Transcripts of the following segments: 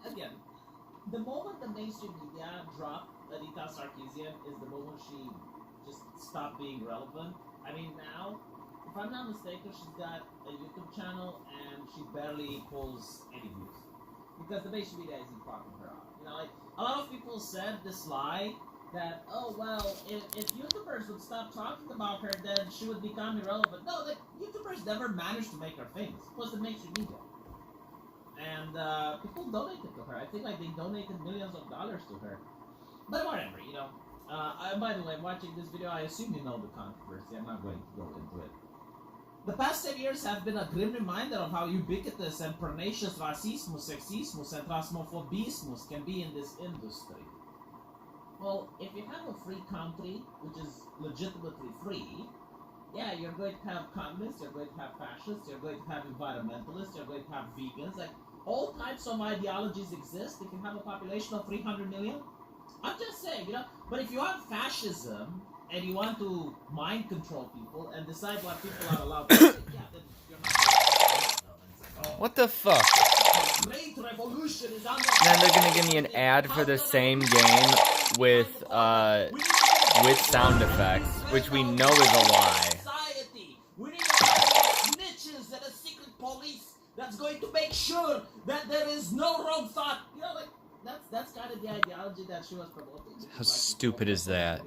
again, the moment the mainstream media dropped Anita Sarkeesian is the moment she just stopped being relevant. I mean, now, if I'm not mistaken, she's got a YouTube channel and she barely pulls any views because the mainstream media isn't popping her out. You know, like a lot of people said this lie that, oh well, if YouTubers would stop talking about her, then she would become irrelevant. No, like YouTubers never managed to make her famous. It was the mainstream media. And people donated to her. I think like they donated millions of dollars to her. But whatever, you know. By the way, watching this video, I assume you know the controversy. I'm not going to go into it. The past 10 years have been a grim reminder of how ubiquitous and pernicious racismus, sexismus, and transphobismus can be in this industry. Well, if you have a free country, which is legitimately free, yeah, you're going to have communists, you're going to have fascists, you're going to have environmentalists, you're going to have vegans, like all types of ideologies exist if you have a population of 300 million. I'm just saying, you know, but if you want fascism and you want to mind control people and decide what people are allowed to say, yeah, then you're not. What the fuck? Great revolution is under. Then they're gonna give me an ad for the same game with sound effects, which we know is a lie. We need snitches and a secret police that's going to make sure that there is no wrong thought. You know, like that's kind of the ideology that she was promoting. How stupid is that?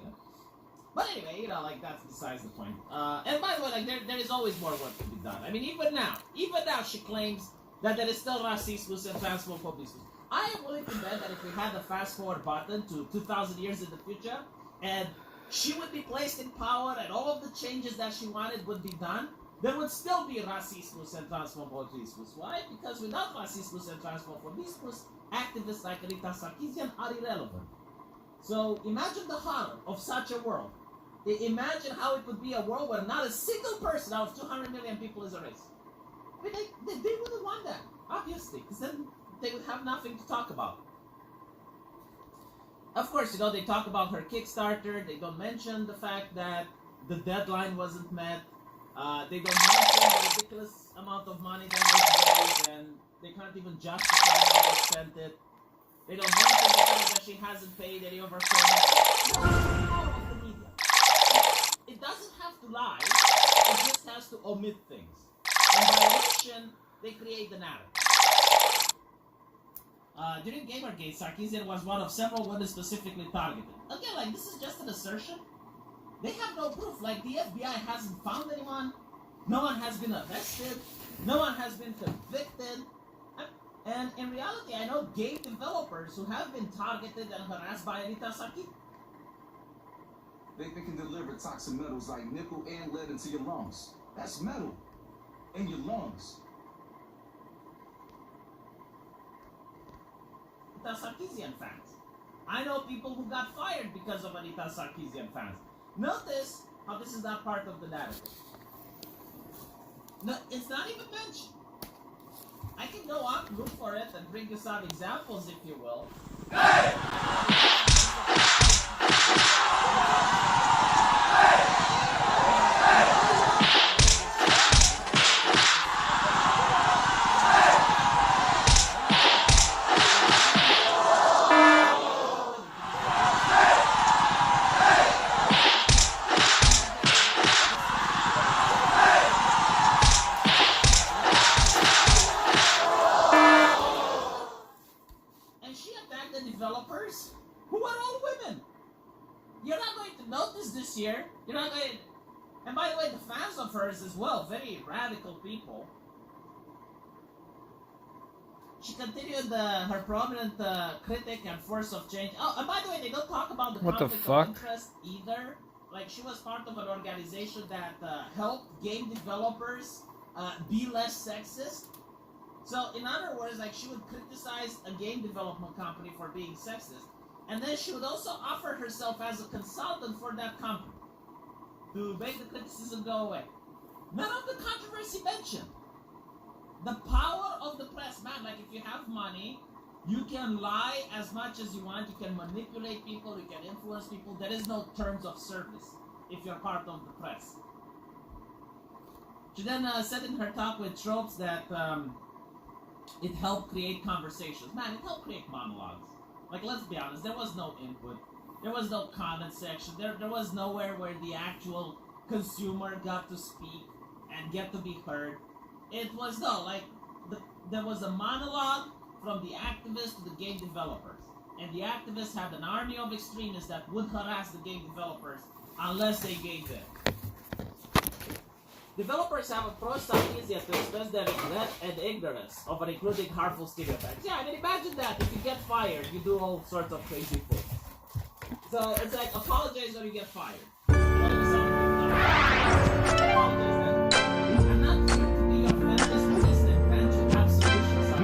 But anyway, you know, like that's besides the point. And by the way, like there is always more work to be done. I mean, even now she claims that there is still racism and transphobism. I am willing to bet that if we had the fast forward button to 2,000 years in the future, and she would be placed in power, and all of the changes that she wanted would be done, there would still be racism and transphobism. Why? Because without racism and transphobism, activists like Anita Sarkeesian are irrelevant. So imagine the horror of such a world. Imagine how it would be a world where not a single person out of 200 million people is a race. I mean, they wouldn't want that, obviously, because then they would have nothing to talk about. Of course, you know, they talk about her Kickstarter. They don't mention the fact that the deadline wasn't met. They don't mention the ridiculous amount of money that was raised, and they can't even justify how they spent it. They don't mention the fact that she hasn't paid any of her payments. The media. It doesn't have to lie. It just has to omit things. And by omission, they create the narrative. During Gamergate, Sarkeesian was one of several women specifically targeted. Again, like, this is just an assertion. They have no proof. Like, the FBI hasn't found anyone. No one has been arrested. No one has been convicted. And in reality, I know game developers who have been targeted and harassed by Anita Sarkeesian. They can deliver toxic metals like nickel and lead into your lungs. That's metal in your lungs. Anita Sarkeesian fans. I know people who got fired because of Anita Sarkeesian fans. Notice how this is not part of the narrative. No, it's not even mentioned. I can go on, look for it, and bring you some examples, if you will. Hey! Year. You're not going to... And by the way, the fans of hers as well, very radical people. She continued her prominent critic and force of change. Oh, and by the way, they don't talk about the conflict of interest either. Like, she was part of an organization that helped game developers be less sexist. So, in other words, like, she would criticize a game development company for being sexist. And then she would also offer herself as a consultant for that company to make the criticism go away. None of the controversy mentioned. The power of the press, man, like if you have money, you can lie as much as you want, you can manipulate people, you can influence people. There is no terms of service if you're part of the press. She then said in her talk with Tropes that it helped create conversations. Man, it helped create monologues. Like, let's be honest, there was no input. There was no comment section. There was nowhere where the actual consumer got to speak and get to be heard. It was, no, like, there was a monologue from the activists to the game developers. And the activists had an army of extremists that would harass the game developers unless they gave in. Developers have approached Sarkisian to express their regret and ignorance of recruiting harmful stereotypes. Yeah, I mean, imagine that. If you get fired, you do all sorts of crazy things. So it's like, apologize or you get fired. I'm not here to be your feminist resistant branch and have solutions on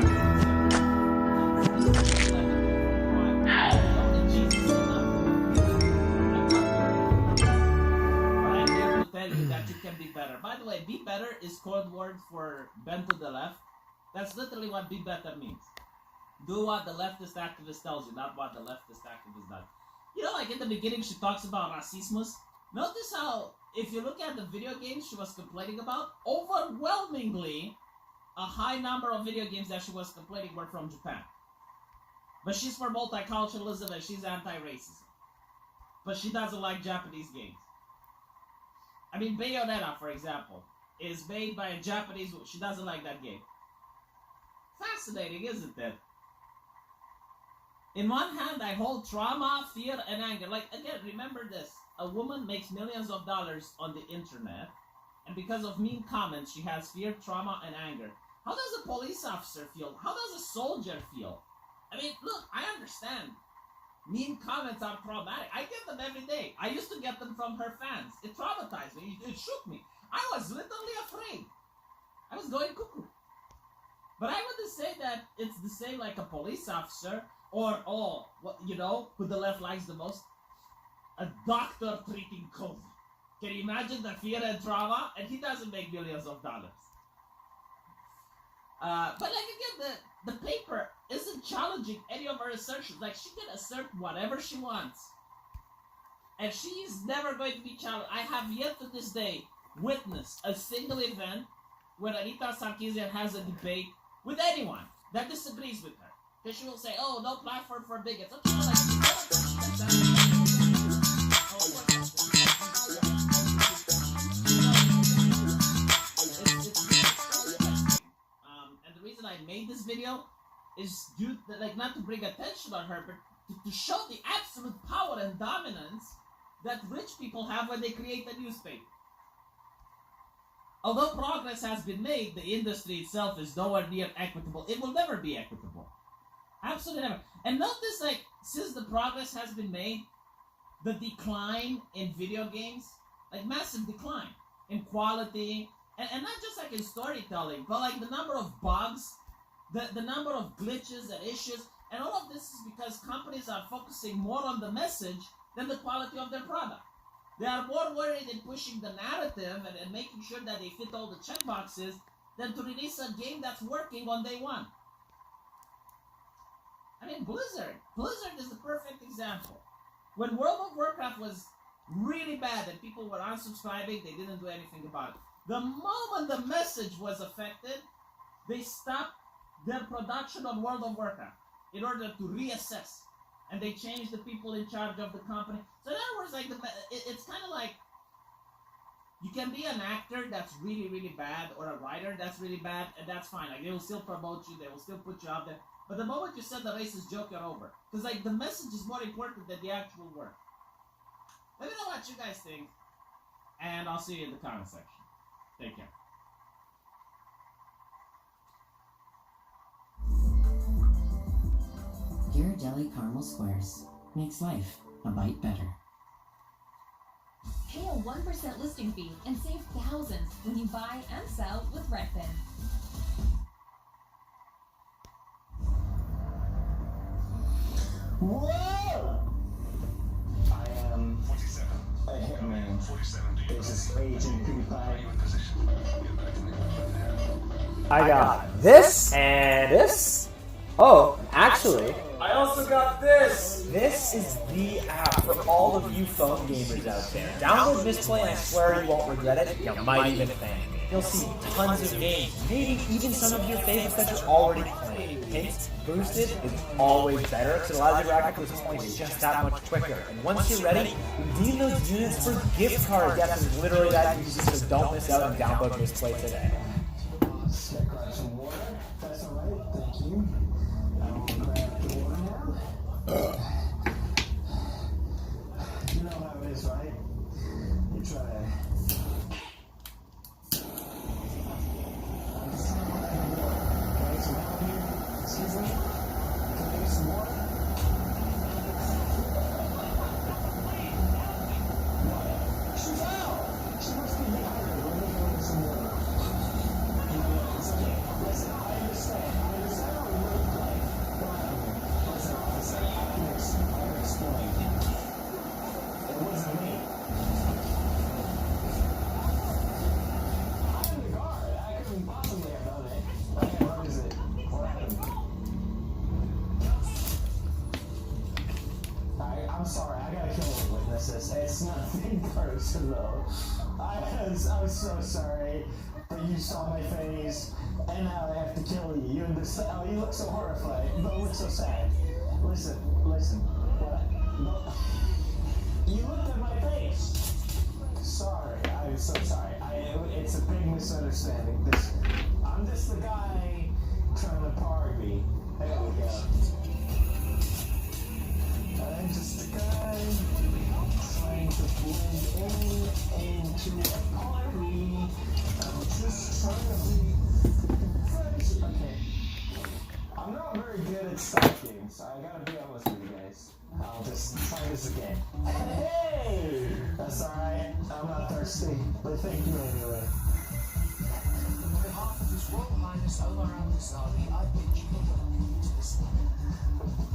tell you that you can be better. By the way, be better is code word for bend to the left. That's literally what be better means. Do what the leftist activist tells you, not what the leftist activist does. You know, like in the beginning, she talks about racismus. Notice how, if you look at the video games she was complaining about, overwhelmingly, a high number of video games that she was complaining were from Japan. But she's for multiculturalism and she's anti-racism. But she doesn't like Japanese games. I mean, Bayonetta, for example, is made by a Japanese. She doesn't like that game. Fascinating, isn't it? In one hand, I hold trauma, fear, and anger. Like, again, remember this. A woman makes millions of dollars on the internet, and because of mean comments, she has fear, trauma, and anger. How does a police officer feel? How does a soldier feel? I mean, look, I understand. Mean comments are traumatic. I get them every day. I used to get them from her fans. It traumatized me. It shook me. I was literally afraid. I was going cuckoo. But I wouldn't say that it's the same like a police officer or, you know, who the left likes the most? A doctor treating COVID. Can you imagine the fear and trauma? And he doesn't make millions of dollars. But like again, the paper isn't challenging any of her assertions. Like, she can assert whatever she wants. And she's never going to be challenged. I have yet to this day witnessed a single event where Anita Sarkeesian has a debate with anyone that disagrees with her. Because she will say, oh, no platform for bigots. Okay, and the reason I made this video is due to, like, not to bring attention on her, but to show the absolute power and dominance that rich people have when they create a newspaper. Although progress has been made, the industry itself is nowhere near equitable. It will never be equitable. Absolutely never. And notice, like, since the progress has been made, the decline in video games, like massive decline in quality, and not just like in storytelling, but like the number of bugs, the number of glitches and issues, and all of this is because companies are focusing more on the message than the quality of their product. They are more worried in pushing the narrative and making sure that they fit all the checkboxes than to release a game that's working on day one. I mean, Blizzard is the perfect example. When World of Warcraft was really bad and people were unsubscribing, they didn't do anything about it. The moment the message was affected, they stopped their production on World of Warcraft in order to reassess. And they changed the people in charge of the company. So in other words, like it's kind of like you can be an actor that's really, really bad or a writer that's really bad, and that's fine. Like, they will still promote you, they will still put you out there. But the moment you said the racist joke, you're over. Because like the message is more important than the actual work. Let me know what you guys think, and I'll see you in the comment section. Take care. Ghirardelli Caramel Squares makes life a bite better. Pay a 1% listing fee and save thousands when you buy and sell with Redfin. Whoa! I am 47. a hitman. 47. This is Agent PewDiePie. I got this and this. Oh, actually, I also got this! this is the app for all of you phone gamers out there. Download Misplay and I swear you won't regret it. You might even thank me. you'll see tons of games, maybe even some of your favorites that you're already playing. Hence, boosted is always better because it allows you to rack up those points just that much quicker. And once you're ready, redeem those units for gift cards. That is literally that easy, so don't miss out and download this play today. Let's grab some water. That's alright, thank you. I'll grab the water now. You know how it is, right? You try to... Excuse me? Can I get some water? She's out! She must be dehydrated. Let me go get some water. It's okay. Listen, I understand. I understand how we really play. Listen, officer, I can explain. It wasn't me. I'm the guard. I couldn't possibly have done it. Okay, what is it? What happened? I'm sorry, I gotta kill the witnesses. It's nothing personal. I'm so sorry, but you saw my face, and now I have to kill you. You understand? Oh, you look so horrified, but look so sad. Listen. What? No. You looked at my face. Sorry, I'm so sorry. It's a big misunderstanding. I'm just the guy trying to party. There we go. I'm just a guy trying to blend into a party. I'm just trying to be friends. Okay. I'm not very good at stock games. I gotta be honest with you guys. I'll just try this again. Hey! That's alright. I'm not thirsty. But thank you anyway. On behalf of His Royal Highness Omar Al-Ghazali, I bid you welcome to this one.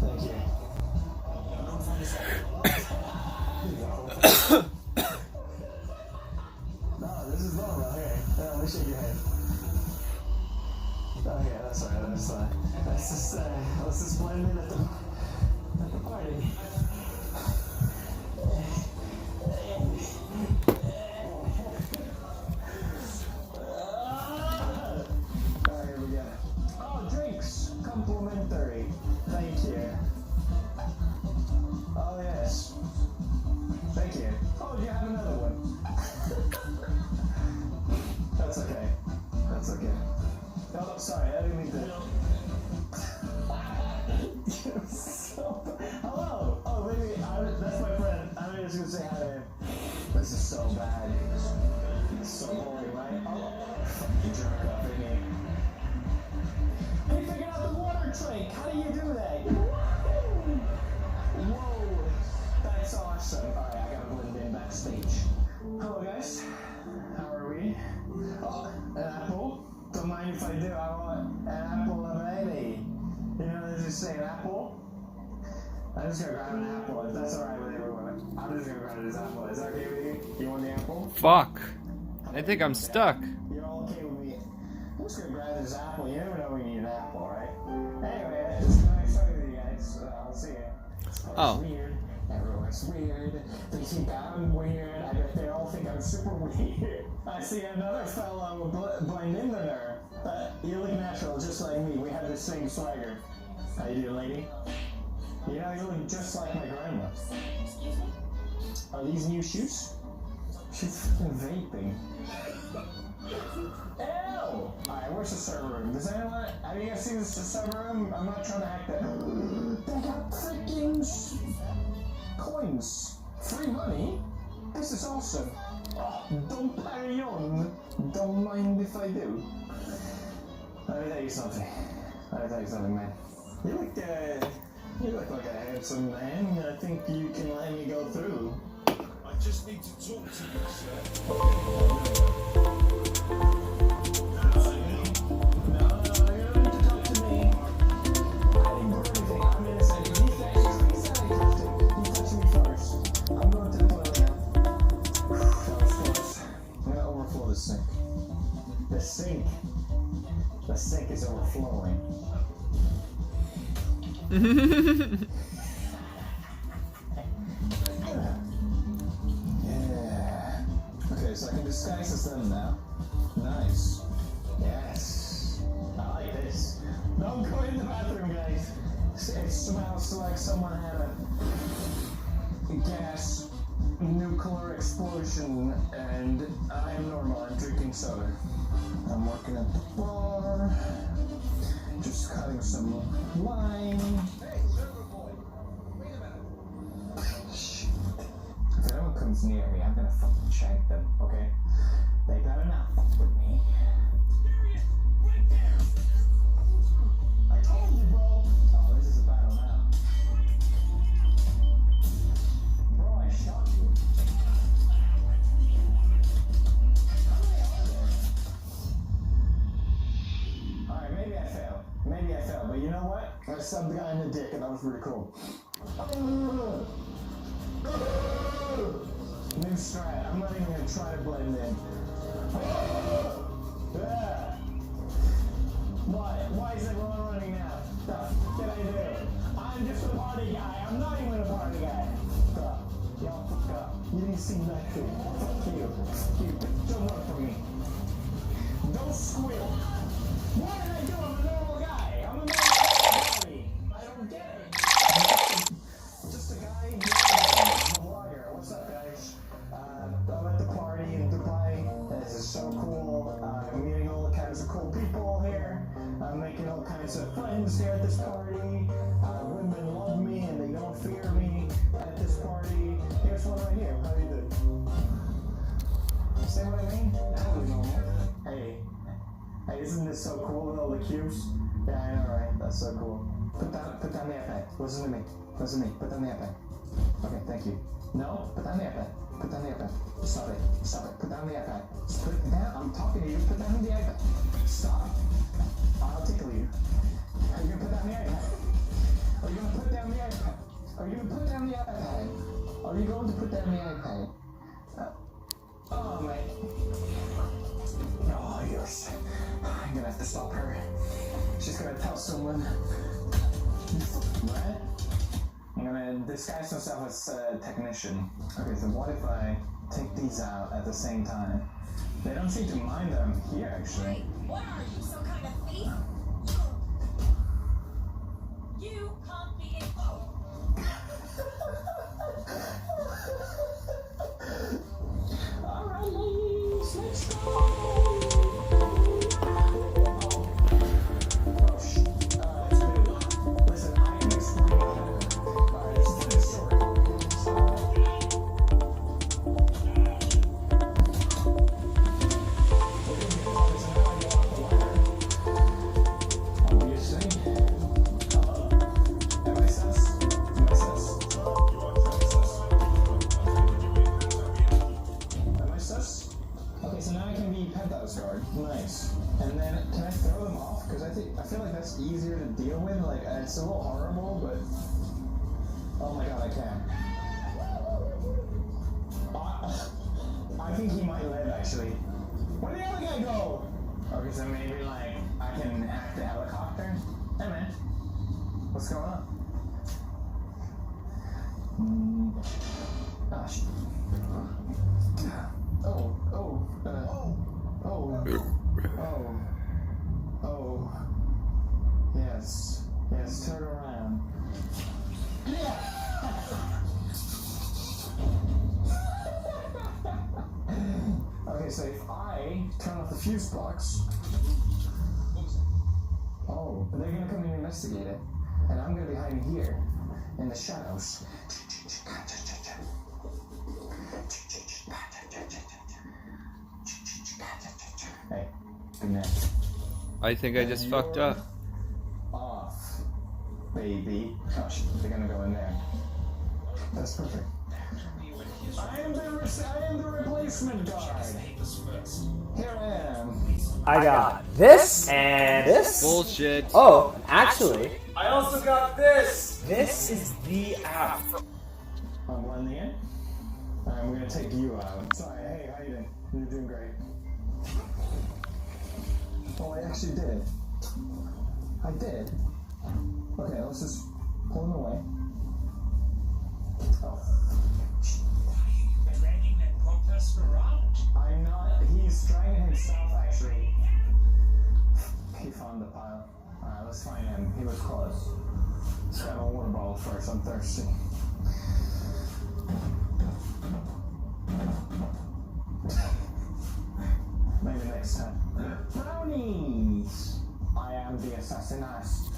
Thank you. No, this is normal. Here, let me shake your hand. Oh yeah, that's alright. That's fine. Let's just blend in at the party. Alright, here we go. Oh, drinks, complimentary. Thank you. Oh yes. Thank you. Oh, you have another one. That's okay. That's okay. Oh, sorry, I didn't mean to. Hello. Oh, maybe that's my friend. I'm just gonna say hi to him. This is so bad. It's so boring, right? Oh, fucking jerk up, isn't he? Hey, figured out the water trick. How do you do that? Whoa, that's awesome. Alright, I gotta blend in backstage. Hello guys, how are we? Oh, an apple? Don't mind if I do, I want an apple lemonade. You know, they just say an apple? I'm just gonna grab an apple, if that's alright with everyone. I'm just gonna grab this apple. Is that okay with you? You want the apple? Fuck. I think I'm stuck. You're all okay with me? I'm just gonna grab this apple. You never know when you need an apple, right? Anyway, it's nice talking to you guys. I'll see you. Oh. Weird. Everyone's weird. They think I'm weird. I bet they all think I'm super weird. I see another fellow blend in there. You look natural, just like me. We have the same swagger. How you doing, lady? You know, you look just like my grandma. Excuse me? Are these new shoes? She's fucking vaping. Ew! Alright, where's the server room? Does anyone... Have you guys seen the server room? I'm not trying to act that... They got freaking... coins. Free money? This is awesome. Oh, don't carry on. Don't mind if I do. Let me tell you something. Man. You look like a handsome man. I think you can let me go through. I just need to talk to you, sir. No, you don't need to talk to me. I didn't do anything. I'm innocent. You touched me first. I'm going to the toilet now. That was close. I'm going to overflow the sink. The sink is overflowing. Yeah. Okay, so I can disguise as them now. Nice. Yes. I like this. Don't go in the bathroom, guys. It smells like someone had a gas nuclear explosion, and I am normal. I'm drinking soda. I'm working at the bar, just cutting some lime. Hey, server boy. Wait a minute. Shh. If anyone comes near me, I'm gonna fucking shank them, okay? They better not fuck with me. There he is, right there! I told you, bro! Oh, this is a battle now. Bro, I shot you. How many are there? Alright, maybe I failed. Maybe I failed, but you know what? I subbed the guy in the dick, and that was pretty cool. New strat. I'm not even gonna try to blend in. Why is everyone running now? The fuck did I do? I'm just a party guy. I'm not even a party guy. Y'all fuck up. You didn't see nothing. Fuck you. Fuck you. Don't work for me. Don't squeal. What did I do? I'm a normal guy. I'm a normal guy. I don't get it. Just a guy. I'm a vlogger. What's up, guys? I'm at the party in Dubai. This is so cool. I'm meeting all kinds of cool people here. I'm making all kinds of friends here at this party. Women love me and they don't fear me at this party. Here's one right here. How do you do? See what I mean? That was normal. Hey, isn't this so cool with all the cubes? Yeah, I know, right? That's so cool. Put down the iPad. Listen to me. Listen to me. Put down the iPad. Okay, thank you. No, put down the iPad. Put down the iPad. Stop it. Stop it. Put down the iPad. Put it down. I'm talking to you. Put down the iPad. Stop. I'll tickle you. Are you gonna put down the iPad? Are you gonna put down the iPad? Are you gonna put down the iPad? Are you going to put down the iPad? Oh, man. Oh, yes. I'm gonna have to stop her. She's gonna tell someone. What? I'm gonna disguise myself as a technician. Okay, so what if I take these out at the same time? They don't seem to mind that I'm here, actually. Wait, what are you, some kind of thief? You can't be in. Alright, ladies, let's go! Listen, I can explain. Alright, let's do this story. Obviously. Hello? Am I sus? Am I sus? Am I sus? Okay, so now I can be Penthouse Guard. Nice. And then, can I throw them off? Because I feel like that's easier to deal with. Like, it's a little horrible, but... Oh my god, I can. I think he might live, actually. Where'd the other guy go? Okay, so maybe, like, I can hack the helicopter? Hey, man. What's going on? Ah, shit. Yes, turn around. Yeah! Okay, so if I turn off the fuse box, oh, they're gonna come and investigate it, and I'm gonna be hiding here in the shadows. Hey, good night. I think I just fucked up. Off, baby. Oh shit, they're gonna go in there. That's perfect. I am the replacement guard. Here I am. I got this and this. Bullshit. Oh, actually, I also got this. this is the app. I'm blending in. I'm gonna take you out. Sorry, hey, how you doing? You're doing great. Oh, I actually did. I did. Okay, let's just pull him away. Oh. messing around. I'm not. He's trying himself, actually. He found the pile. Alright, let's find him. He was close. Let's grab a water bottle first. I'm thirsty. Maybe next time. Brownies! I am the assassinado.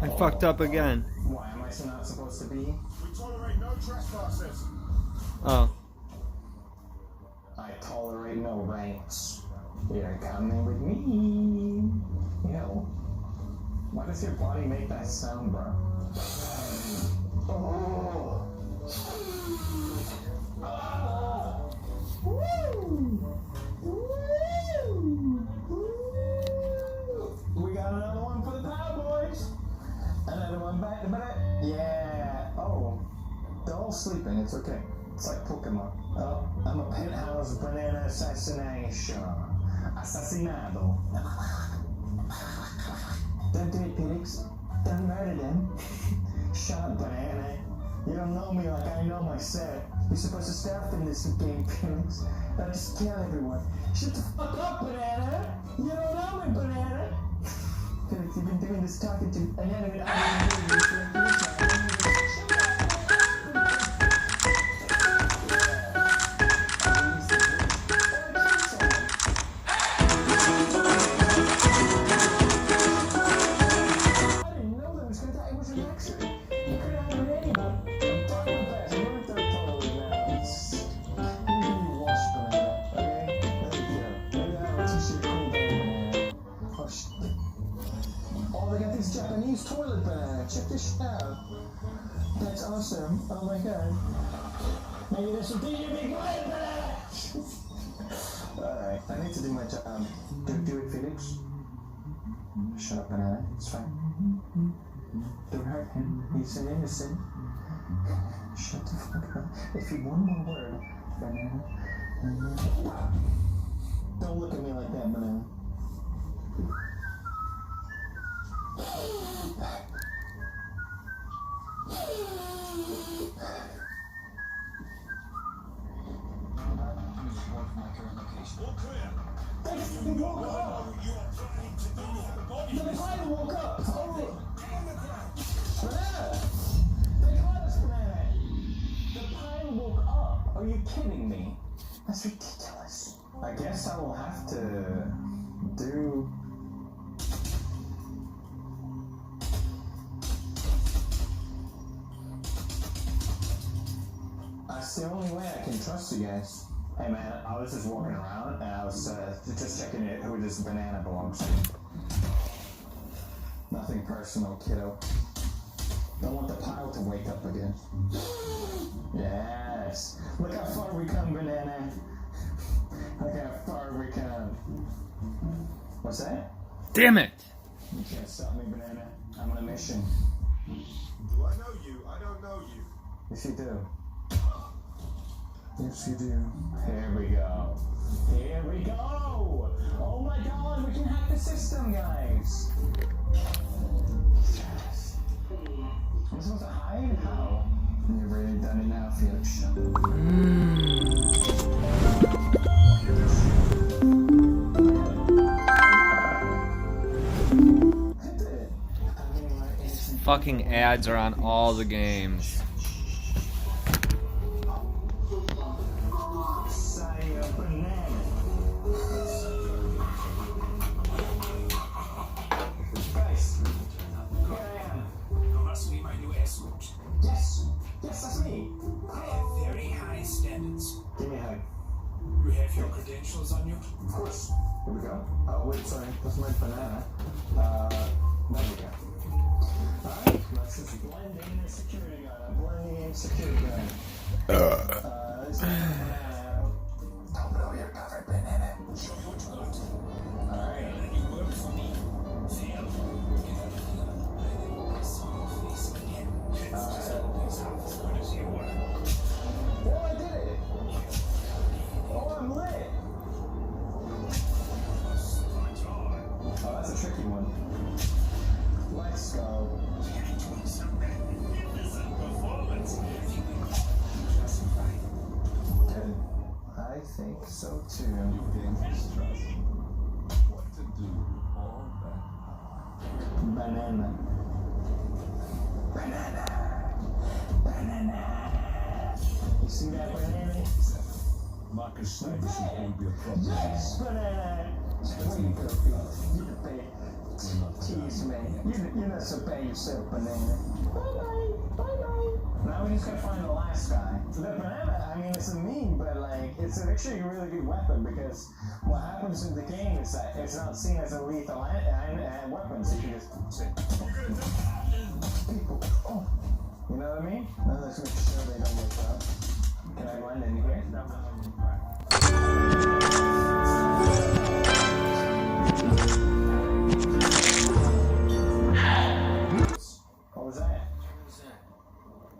I fucked up again. Why am I so not supposed to be? We tolerate no trespassers. Oh. I tolerate no ranks. You're coming with me. Ew. Why does your body make that sound, bro? Oh. Ah. Woo. Woo. We got another one for the Power Boys. Another one back to back. Yeah. Oh. They're all sleeping. It's okay. It's like Pokemon. Oh, I'm a penthouse banana assassination. Assassinado. Don't do it, Felix. Don't murder them. Shut up, banana. You don't know me like I know myself. You're supposed to stay off in this game, Felix. I just kill everyone. Shut the fuck up, banana. You don't know me, banana. Felix, you've been doing this talking to an enemy. Japanese toilet banana. Check this out. That's awesome. Oh my god. Maybe this will be your big toilet banana. Alright, I need to do my job. Do it, Felix. Shut up, banana. It's fine. Don't hurt him. He's an innocent. Shut the fuck up. If you one more word, banana. Don't look at me like that, banana. All clear. He woke up! The pilot woke up! Oh! Banana! They caught us, banana! The pilot woke up! Are you kidding me? That's ridiculous. I guess I will have to do... That's the only way I can trust you guys. Hey man, I was just walking around and I was just checking it who this banana belongs to. Nothing personal, kiddo. Don't want the pile to wake up again. Yes. Look how far we come, banana. Look how far we come. What's that? Damn it! You can't stop me, banana. I'm on a mission. Do I know you? I don't know you. Yes, you do. Yes, you do. Here we go. Here we go! Oh my god, we can hack the system, guys! Yes. I'm supposed to hide? How? You've already done it now, Felix. Fucking ads are on all the games. Yes! Yes, that's me! I have very high standards. Give me a hug. You have your credentials on you? Of course. Here we go. Oh, wait, sorry. That's my banana. There we go. Alright, let's just blend in the security guard. I'm blending in security guard. This is banana. Don't blow your cover, banana. Show me what you want. Alright. And you work for me. Fail. I saw your face again. That's just always how as good as you were. Oh, I did it! Oh, I'm lit! Oh, that's a tricky one. Let's go. You're doing some magnificent performance. I think we think so too. You can't distrust what to do with all that power. Banana. Banana. Banana. You see that banana? Marcus Snyder should only be a problem. Yes, banana. Where you go, Pete? You can pay. Tease me. You're not so bad yourself, banana. Bye-bye. Bye-bye. Now we just gotta find the last guy. The banana, I mean, it's a meme, but like, it's actually a really good weapon because what happens in the game is that it's not seen as a lethal weapon, so you can just say, people. Oh. You know what I mean? Now let's make sure they don't wake up. Can I run in here? What was that?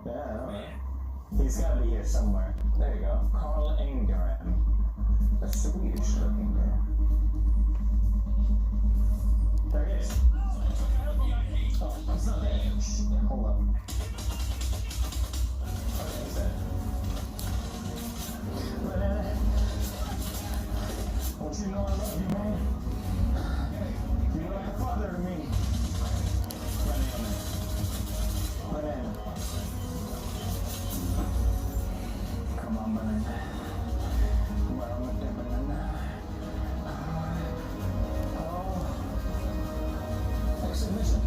Yeah, I don't know. He's gotta be here somewhere. There you go. Carl Engram. A Swedish looking guy. There he is. Oh, it's not there. Hold up. Okay, he's there. Banana. Don't you know I love you, man? You're like a father to me. Banana. Banana. Come on, banana. Where am I, banana? Oh. Exhibition.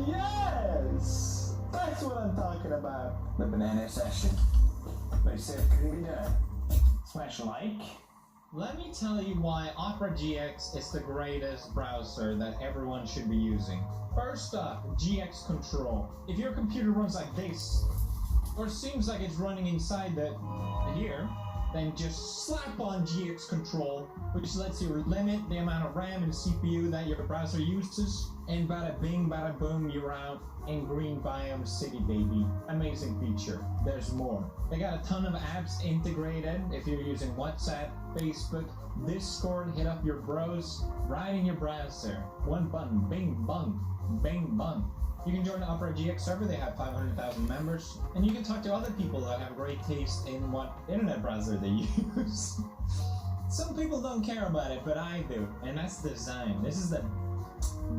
Yes! That's what I'm talking about. The banana session. They said it couldn't be done. Smash like. Let me tell you why Opera GX is the greatest browser that everyone should be using. First up, GX Control. If your computer runs like this, or seems like it's running inside here, then just slap on GX Control, which lets you limit the amount of RAM and CPU that your browser uses, and bada bing, bada boom, you're out in Green Biome City, baby. Amazing feature. There's more. They got a ton of apps integrated if you're using WhatsApp, Facebook, Discord, hit up your bros, right in your browser. One button, bing, bung, bing, bung. You can join the Opera GX server, they have 500,000 members, and you can talk to other people that have great taste in what internet browser they use. Some people don't care about it, but I do, and that's design. This is the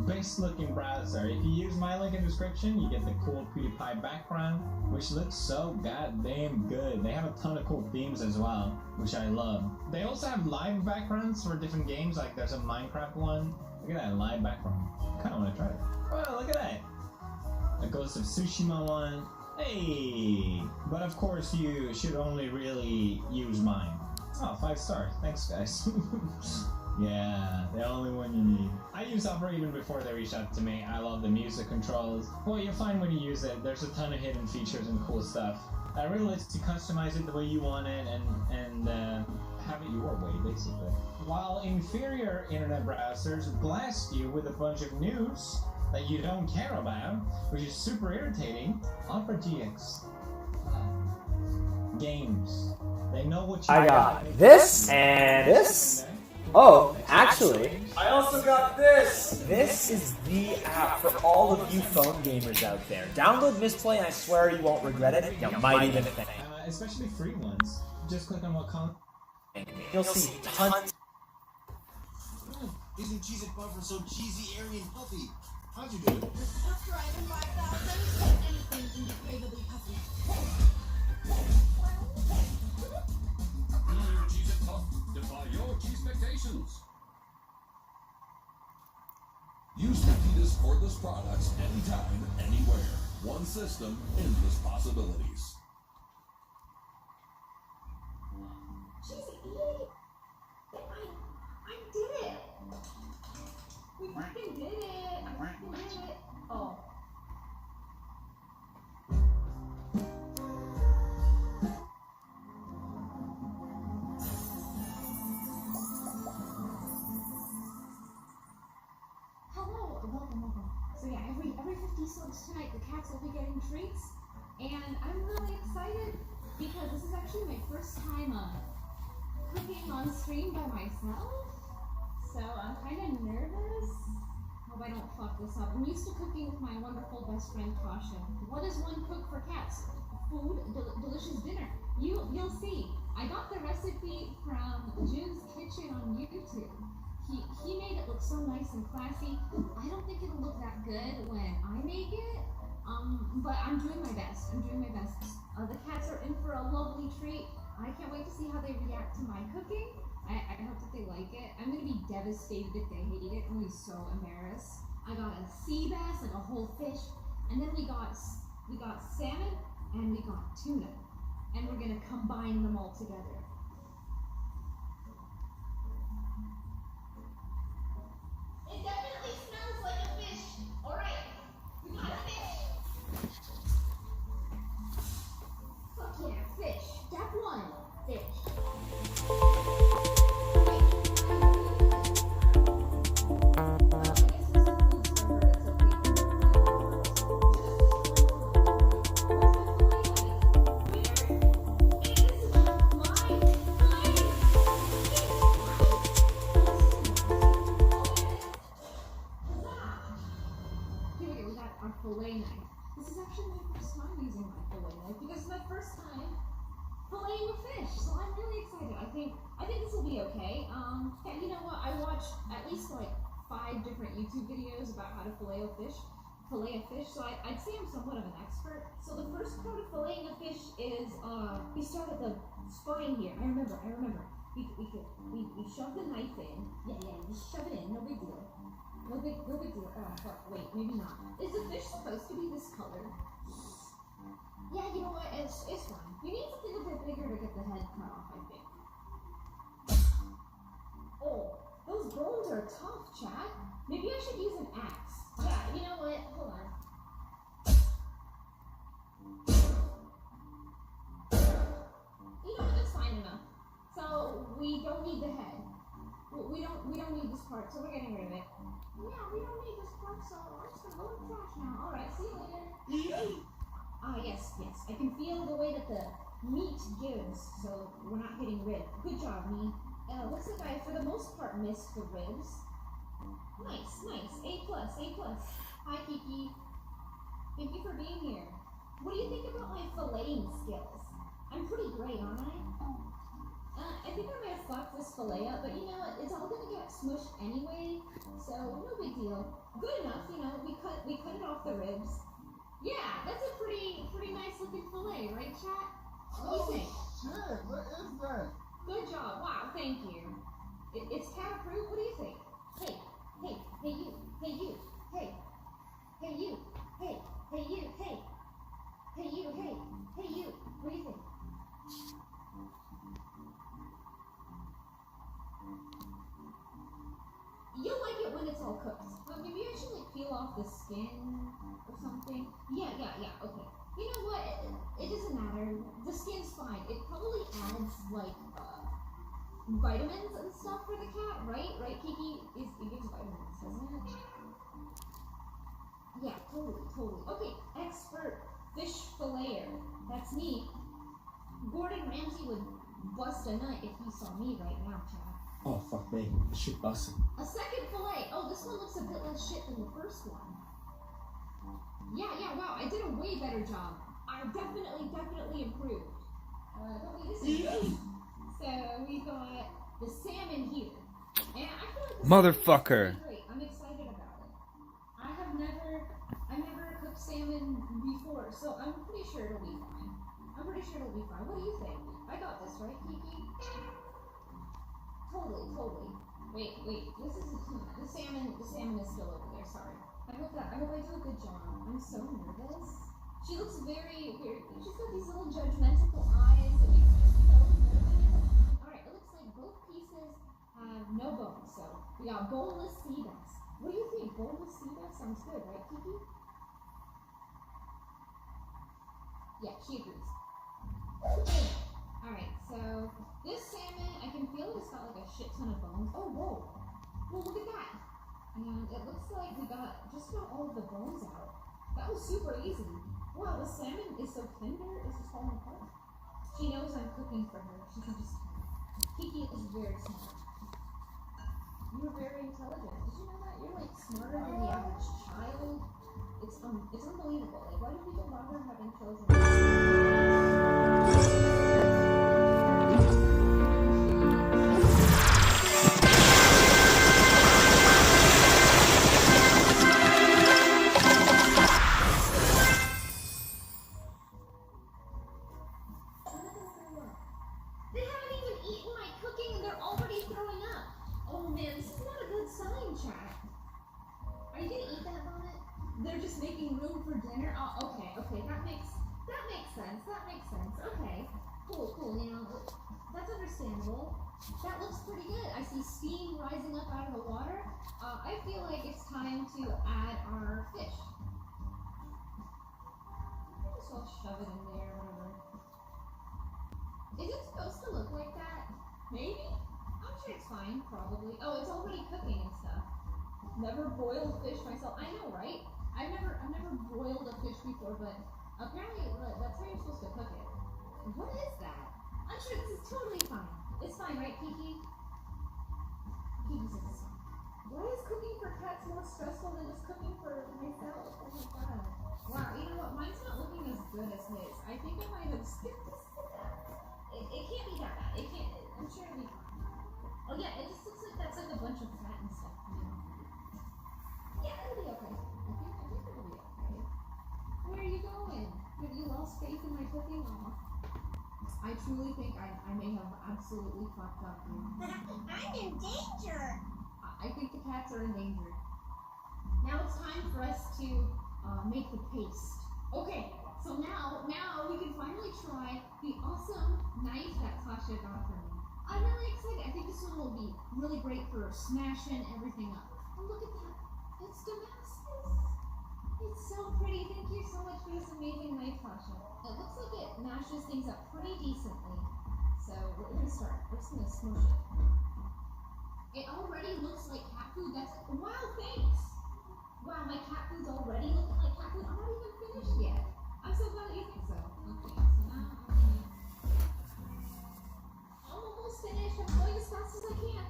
best looking browser. If you use my link in the description, you get the cool PewDiePie background, which looks so goddamn good. They have a ton of cool themes as well, which I love. They also have live backgrounds for different games, like there's a Minecraft one. Look at that live background. Kinda wanna try it. Oh, look at that. A Ghost of Tsushima one. Hey! But of course you should only really use mine. Oh, 5 stars. Thanks, guys. Yeah, the only one you need. I used Opera even before they reached out to me. I love the music controls. Well, you'll find when you use it, there's a ton of hidden features and cool stuff. I really lets you customize it the way you want it and have it your way, basically. While inferior internet browsers blast you with a bunch of news that you don't care about, which is super irritating, Opera GX. Games. They know what you I got this and this. Oh, actually, I also got this! this is the app for all of you phone gamers out there. Download Misplay and I swear you won't regret it. You might even think. Especially free ones. Just click on what content. You'll see tons. Isn't cheese and butter so cheesy, airy, and puffy? How'd you do it? After item 5,000, anything indescribably puffy. Your cheese and puff. Defy your cheese expectations. Use Bitchute's cordless products anytime, anywhere. One system, endless possibilities. I did it! We fucking did it! I fucking did it! Oh. Hello, welcome. So yeah, every 50 subs tonight, the cats will be getting treats, and I'm really excited because this is actually my first time cooking on stream by myself. So I'm kind of nervous. Hope I don't fuck this up. I'm used to cooking with my wonderful best friend Tasha. What does one cook for cats? Food, delicious dinner. You'll see. I got the recipe from June's Kitchen on YouTube. He made it look so nice and classy. I don't think it'll look that good when I make it. But I'm doing my best. The cats are in for a lovely treat. I can't wait to see how they react to my cooking. I hope that they like it. I'm gonna be devastated if they hate it. I'm gonna be so embarrassed. I got a sea bass, like a whole fish, and then we got salmon and we got tuna, and we're gonna combine them all together. It definitely smells like a fish. All right, we got a fish. Fuck yeah, fish. Step 1, fish. Fillet knife. This is actually my first time using my fillet knife because it's my first time filleting a fish, so I'm really excited. I think this will be okay. Yeah, you know what? I watched at least like 5 different YouTube videos about how to fillet a fish, so I'd say I'm somewhat of an expert. So the first part of filleting a fish is we start at the spine here. I remember. We shove the knife in. Yeah, just shove it in. No big deal. No big deal. Oh, fuck, wait, maybe not. Is the fish supposed to be this color? Yeah, you know what? It's fine. We need something a bit bigger to get the head cut off, I think. Oh, those bones are tough, Chad. Maybe I should use an axe. Yeah, you know what? Hold on. You know what? That's fine enough. So we don't need the head. We don't need this part, so we're getting rid of it. Yeah, we don't need this part, so I'm just gonna go in the trash now. Alright, see you later. Yes. I can feel the way that the meat gives, so we're not getting rid. Good job, me. Looks like I, for the most part, missed the ribs. Nice. A+. Hi, Kiki. Thank you for being here. What do you think about my filleting skills? I'm pretty great, aren't I? I think I might have fucked this fillet up, but you know what? It's all gonna get smushed anyway, so no big deal. Good enough, you know. We cut it off the ribs. Yeah, that's a pretty nice looking fillet, right, chat? What do you think? Shit, what is that? Good job. Wow, thank you. It's cat approved. What do you think? Hey, you. Hey, you. Hey, you. Hey, you. Hey, you. What do you think? You'll like it when it's all cooked. Maybe I should like peel off the skin or something. Yeah, okay. You know what? It doesn't matter. The skin's fine. It probably adds like vitamins and stuff for the cat, right? Right, Kiki? It gives vitamins, doesn't it? Yeah, totally. Okay, expert fish filleter. That's me. Gordon Ramsay would bust a nut if he saw me right now, chat. Oh, fuck me. Shit busted. A second fillet. Oh, this one looks a bit less shit than the first one. Yeah, wow, I did a way better job. I definitely improved. Don't we just So we got the salmon here. And I feel like the Motherfucker. salmon is great. I'm excited about it. I've never cooked salmon before, so I'm pretty sure it'll be fine. What do you think? I got this, right, Kiki? Totally. Wait. This is the salmon is still over there. Sorry. I hope I do a good job. I'm so nervous. She looks very weird. She's got these little judgmental eyes. It makes me so nervous. All right. It looks like both pieces have no bones. So we got boneless sea bass. What do you think? Boneless sea bass sounds good, right, Kiki? Yeah, she agrees. Alright, so this salmon, I can feel it's got like a shit ton of bones. Oh, whoa. Well, look at that. And it looks like we got just about all of the bones out. That was super easy. Wow, the salmon is so tender, it's just falling apart. She knows I'm cooking for her. She can just tell. Kiki is very smart. You're very intelligent. Did you know that? You're like smarter than the average child. It's unbelievable. Like, why do people bother having children? They haven't even eaten my cooking and they're already throwing up. Oh man, this is not a good sign, chat. Are you gonna eat that bonnet? They're just making room for dinner? Oh, okay, that makes sense. Okay. Cool, you know, that's understandable. That looks pretty good. I see steam rising up out of the water. I feel like it's time to add our fish. I just will shove it in there, whatever. Is it supposed to look like that? Maybe? I'm sure it's fine, probably. Oh, it's already cooking and stuff. Never boiled fish myself. I know, right? I've never boiled a fish before, but apparently that's how you're supposed to cook it. What is that? I'm sure this is totally fine. It's fine, right, Kiki? Kiki says it's fine. Why is cooking for cats more stressful than just cooking for myself? Oh my god. Wow, you know what? Mine's not looking as good as his. I think I might have skipped this step. It can't be that bad. It can't. I'm sure it'll be fine. Oh yeah, it just looks like that's like a bunch of fat and stuff coming off of it. Yeah, it'll be okay. I think it'll be okay. Where are you going? Have you lost faith in my cooking? Oh. I truly think I may have absolutely fucked up here. I'm in danger. I think the cats are in danger. Now it's time for us to make the paste. Okay, so now we can finally try the awesome knife that Tasha got for me. I'm really excited. I think this one will be really great for smashing everything up. Oh, look at that. It's Damascus. It's so pretty. Thank you so much for this amazing knife, Tasha. It looks like it mashes things up pretty decently. So we're gonna start. We're just gonna smush it. It already looks like cat food. Wow, thanks. Wow, my cat food's already looking like cat food. I'm not even finished yet. I'm so glad that you think so. Okay, so now I'm almost finished. I'm going as fast as I can.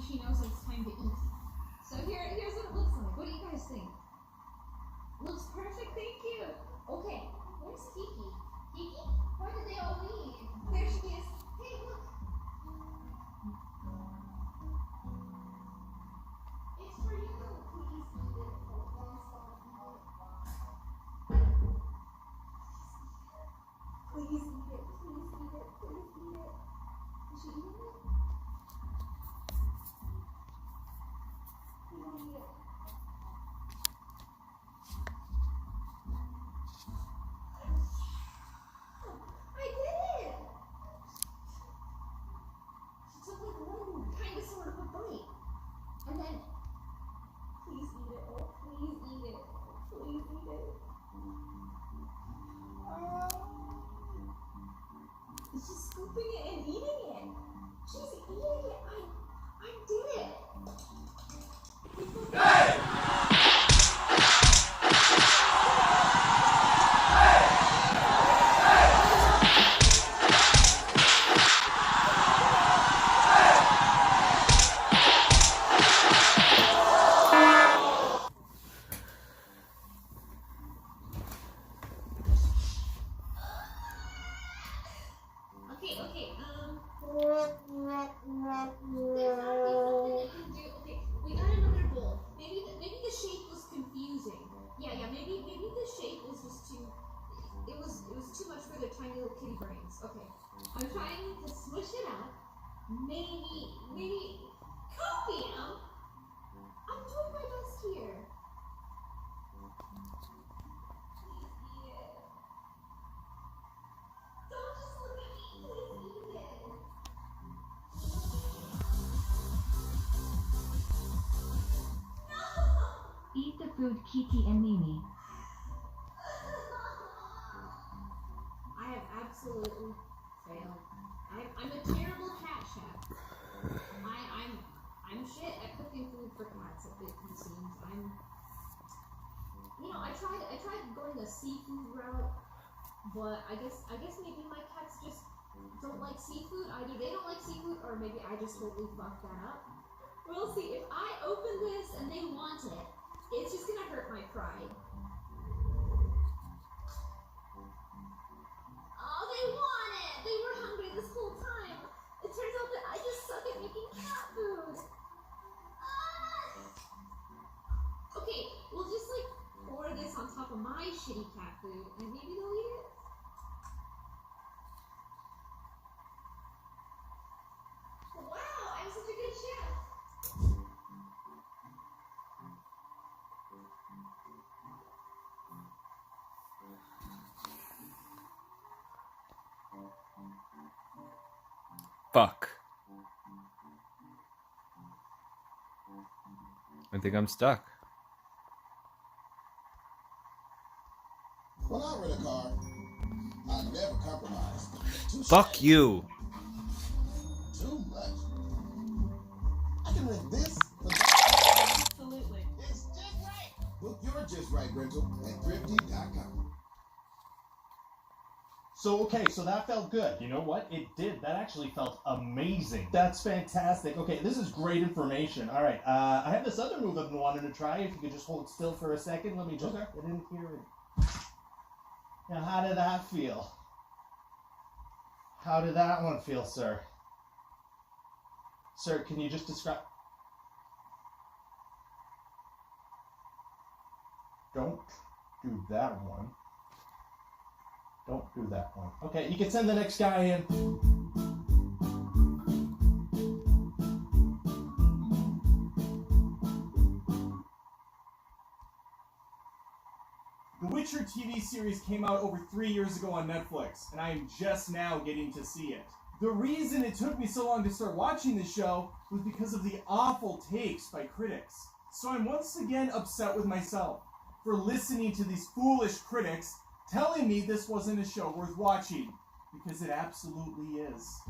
She knows it's time to eat. So here's what it looks like. What do you guys think? Looks perfect, thank you. Okay, where's Kiki? Kiki? Why did they all leave? There she is. Hey, look. It's for you. Please eat it. Please eat it. Please eat it. Please eat it. Is she eating it? I did it! She took like one kind of sort of a bite. And then, please eat it. Oh, please eat it. Please eat it. She's scooping it and eating it. She's eating it. I did it. Hey! food Kiki and Mimi. I have absolutely failed. I'm a terrible cat chef. I'm shit at cooking food for cats. It seems. I tried going the seafood route, but I guess maybe my cats just don't like seafood. Either they don't like seafood, or maybe I just totally fucked that up. We'll see. If I open this and they want it, it's just gonna hurt my pride. Oh, they want it! They were hungry this whole time. It turns out that I just suck at making cat food. Okay, we'll just pour this on top of my shitty cat food, and maybe they'll eat it. Wow, I'm such a good chef. Fuck. I think I'm stuck. When I rent a car, I never compromise. Fuck you. Too much. I can rent this for Absolutely. It's just right. Book your Just Right rental at thrifty.com. So, okay, so that felt good. You know what? It did. That actually felt amazing. That's fantastic. Okay, this is great information. All right, I have this other move I've been wanting to try. If you could just hold still for a second. Let me just get in here. Now, how did that feel? How did that one feel, sir? Sir, can you just describe... Don't do that one. Don't do that one. Okay, you can send the next guy in. The Witcher TV series came out over 3 years ago on Netflix, and I am just now getting to see it. The reason it took me so long to start watching the show was because of the awful takes by critics. So I'm once again upset with myself for listening to these foolish critics telling me this wasn't a show worth watching, because it absolutely is.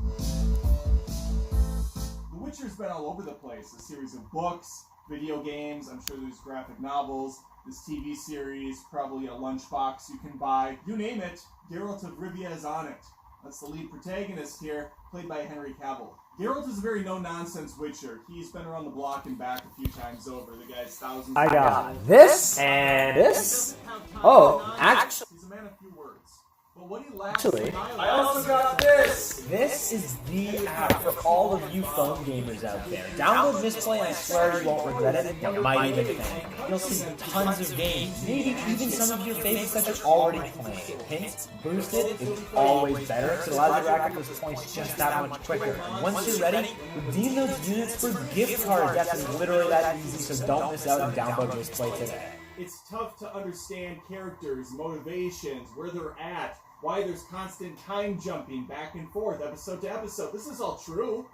The Witcher's been all over the place. A series of books, video games, I'm sure there's graphic novels, this TV series, probably a lunchbox you can buy. You name it, Geralt of Rivia is on it. That's the lead protagonist here, played by Henry Cavill. Geralt is a very no-nonsense Witcher. He's been around the block and back a few times over. The guy's thousands I of got years this old. and this. He doesn't have time Oh, for actually. He's a man of few words. But what he lacks Actually, in dialogue- I also got this! This is the app for all of you phone gamers out there. Download Misplay and I swear you won't regret it. You might even thank. You'll see tons of games, maybe even some of your favorites that you're already playing. Hint, boosted is always better, because it allows you to rack up those points just that much quicker. And once you're ready, redeem those units for gift cards. Yes, it's literally that easy, so don't miss out and download Misplay today. It's tough to understand characters, motivations, where they're at, why there's constant time jumping back and forth, episode to episode. This is all true.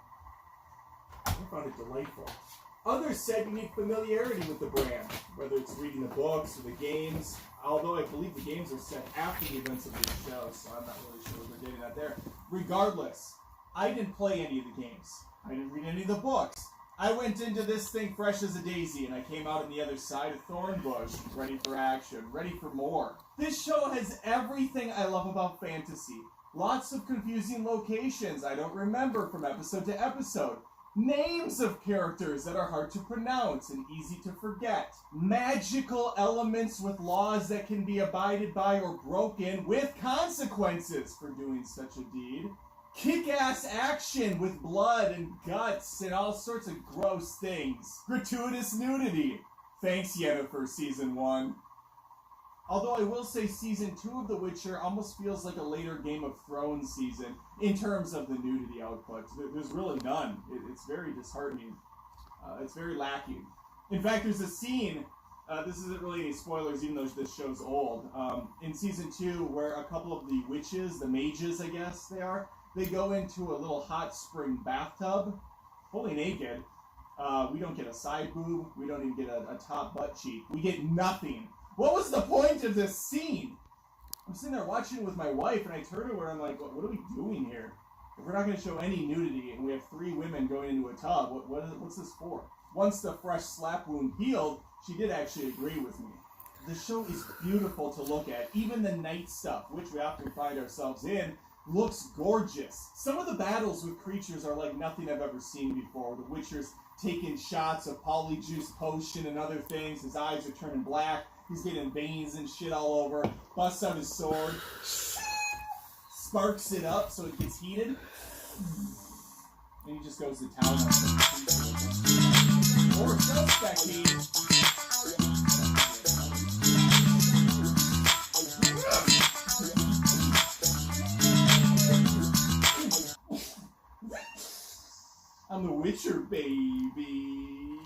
I found it delightful. Others said you need familiarity with the brand, whether it's reading the books or the games, although I believe the games are set after the events of the show, so I'm not really sure what they're getting at there. Regardless, I didn't play any of the games. I didn't read any of the books. I went into this thing fresh as a daisy, and I came out on the other side of Thornbush, ready for action, ready for more. This show has everything I love about fantasy. Lots of confusing locations I don't remember from episode to episode. Names of characters that are hard to pronounce and easy to forget. Magical elements with laws that can be abided by or broken with consequences for doing such a deed. Kick-ass action with blood and guts and all sorts of gross things. Gratuitous nudity. Thanks, Yennefer, Season 1. Although I will say Season 2 of The Witcher almost feels like a later Game of Thrones season in terms of the nudity output. There's really none. It's very disheartening. It's very lacking. In fact, there's a scene, this isn't really any spoilers even though this show's old, in Season 2 where a couple of the witches, the mages I guess they go into a little hot spring bathtub, fully naked, We don't get a side boob. We don't even get a top butt cheek. We get nothing. What was the point of this scene? I'm sitting there watching it with my wife, and I turn to her and I'm like, what are we doing here? If we're not going to show any nudity, and we have 3 women going into a tub, what's this for? Once the fresh slap wound healed, she did actually agree with me. The show is beautiful to look at. Even the night stuff, which we often find ourselves in, looks gorgeous. Some of the battles with creatures are like nothing I've ever seen before. The Witcher's taking shots of polyjuice potion and other things. His eyes are turning black. He's getting veins and shit all over. Busts out his sword. Sparks it up so it gets heated. And he just goes to town on some or self-spectating. I'm the Witcher, baby.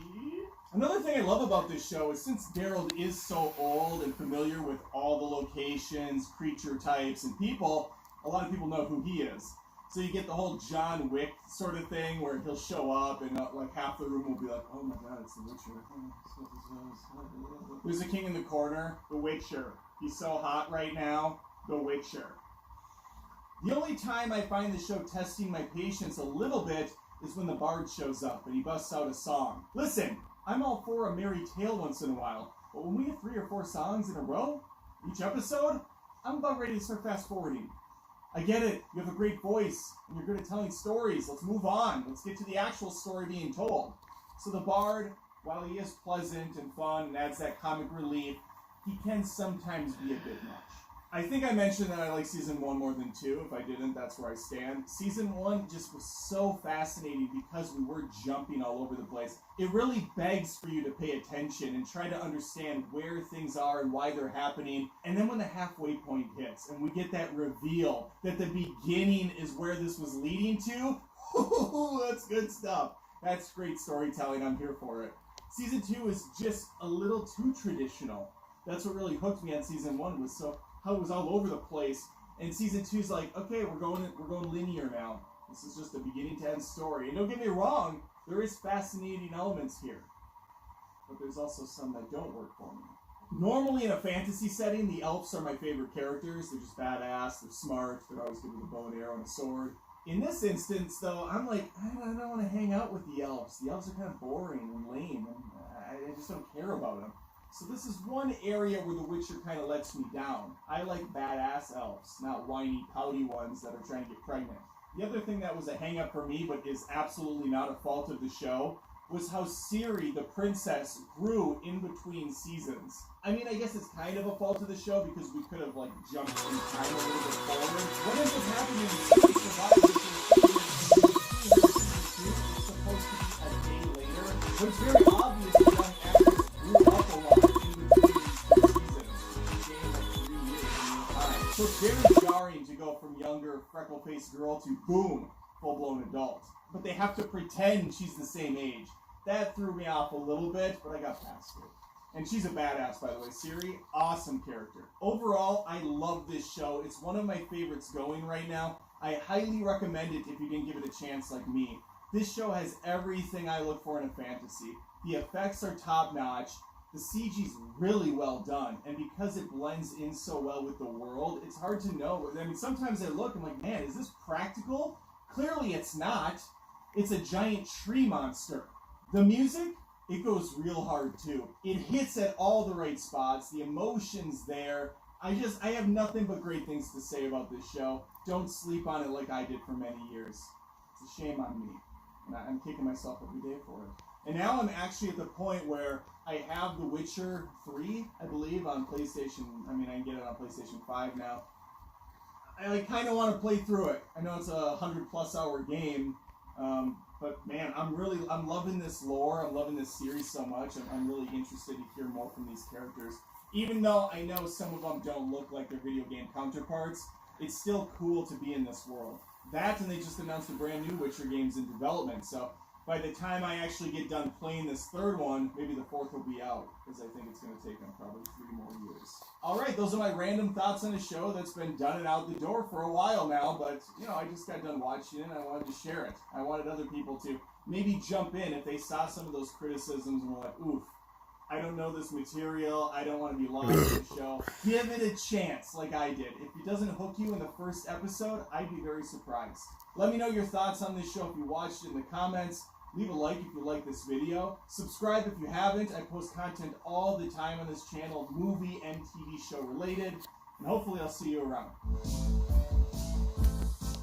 Another thing I love about this show is since Geralt is so old and familiar with all the locations, creature types, and people, a lot of people know who he is. So you get the whole John Wick sort of thing where he'll show up and like half the room will be like, oh my god, it's the Witcher. There's a king in the corner, the Witcher. He's so hot right now, the Witcher. The only time I find the show testing my patience a little bit is when the bard shows up and he busts out a song. Listen, I'm all for a merry tale once in a while, but when we have 3 or 4 songs in a row, each episode, I'm about ready to start fast forwarding. I get it, you have a great voice, and you're good at telling stories. Let's move on. Let's get to the actual story being told. So the bard, while he is pleasant and fun and adds that comic relief, he can sometimes be a bit much. I think I mentioned that I like Season 1 more than 2. If I didn't, that's where I stand. Season 1 just was so fascinating because we were jumping all over the place. It really begs for you to pay attention and try to understand where things are and why they're happening. And then when the halfway point hits and we get that reveal that the beginning is where this was leading to, that's good stuff. That's great storytelling. I'm here for it. Season 2 is just a little too traditional. That's what really hooked me on Season 1 was how it was all over the place, and Season 2 is like, okay, we're going linear now. This is just a beginning to end story. And don't get me wrong, there is fascinating elements here, but there's also some that don't work for me. Normally in a fantasy setting, the elves are my favorite characters. They're just badass, they're smart, they're always good with a bow and arrow and a sword. In this instance, though, I'm like, I don't want to hang out with the elves. The elves are kind of boring and lame, and I just don't care about them. So this is one area where The Witcher kind of lets me down. I like badass elves, not whiny, pouty ones that are trying to get pregnant. The other thing that was a hang-up for me, but is absolutely not a fault of the show, was how Ciri, the princess, grew in between seasons. I mean, I guess it's kind of a fault of the show because we could have, like, jumped in time a little bit forward. What ends up happening is Ciri survives it's supposed to be a day later, but it's very obvious that young actress grew up a lot. So it's very jarring to go from younger, freckle-faced girl to, boom, full-blown adult. But they have to pretend she's the same age. That threw me off a little bit, but I got past it. And she's a badass, by the way. Ciri, awesome character. Overall, I love this show. It's one of my favorites going right now. I highly recommend it if you didn't give it a chance like me. This show has everything I look for in a fantasy. The effects are top-notch. The CG's really well done, and because it blends in so well with the world, it's hard to know. I mean, sometimes I look, I'm like, man, is this practical? Clearly it's not. It's a giant tree monster. The music, it goes real hard too. It hits at all the right spots. The emotion's there. I have nothing but great things to say about this show. Don't sleep on it like I did for many years. It's a shame on me. And I'm kicking myself every day for it. And now I'm actually at the point where I have The Witcher 3, I believe, on PlayStation. I mean, I can get it on PlayStation 5 now. I kind of want to play through it. I know it's a 100+ hour game, but man, I'm loving this lore. I'm loving this series so much. I'm really interested to hear more from these characters. Even though I know some of them don't look like their video game counterparts, it's still cool to be in this world. That, and they just announced a brand new Witcher games in development, so by the time I actually get done playing this third one, maybe the fourth will be out, because I think it's going to take them probably 3 more years. Alright, those are my random thoughts on a show that's been done and out the door for a while now, but, you know, I just got done watching it and I wanted to share it. I wanted other people to maybe jump in if they saw some of those criticisms and were like, oof, I don't know this material, I don't want to be lost in the show. Give it a chance, like I did. If it doesn't hook you in the first episode, I'd be very surprised. Let me know your thoughts on this show if you watched it in the comments. Leave a like if you like this video. Subscribe if you haven't. I post content all the time on this channel, movie and TV show related. And hopefully I'll see you around.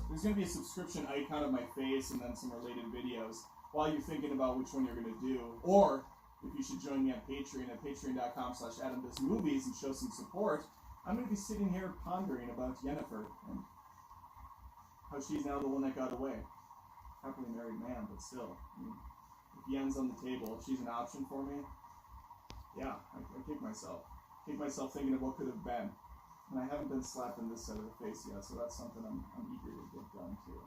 There's going to be a subscription icon of my face and then some related videos while you're thinking about which one you're going to do. Or if you should join me on Patreon at patreon.com/AdamDoesMovies and show some support, I'm going to be sitting here pondering about Yennefer and how she's now the one that got away. Happily married man, but still. I mean, if Yen's on the table, if she's an option for me, yeah, I kick myself. Kick myself thinking of what could have been. And I haven't been slapped in this side of the face yet, so that's something I'm eager to get done too.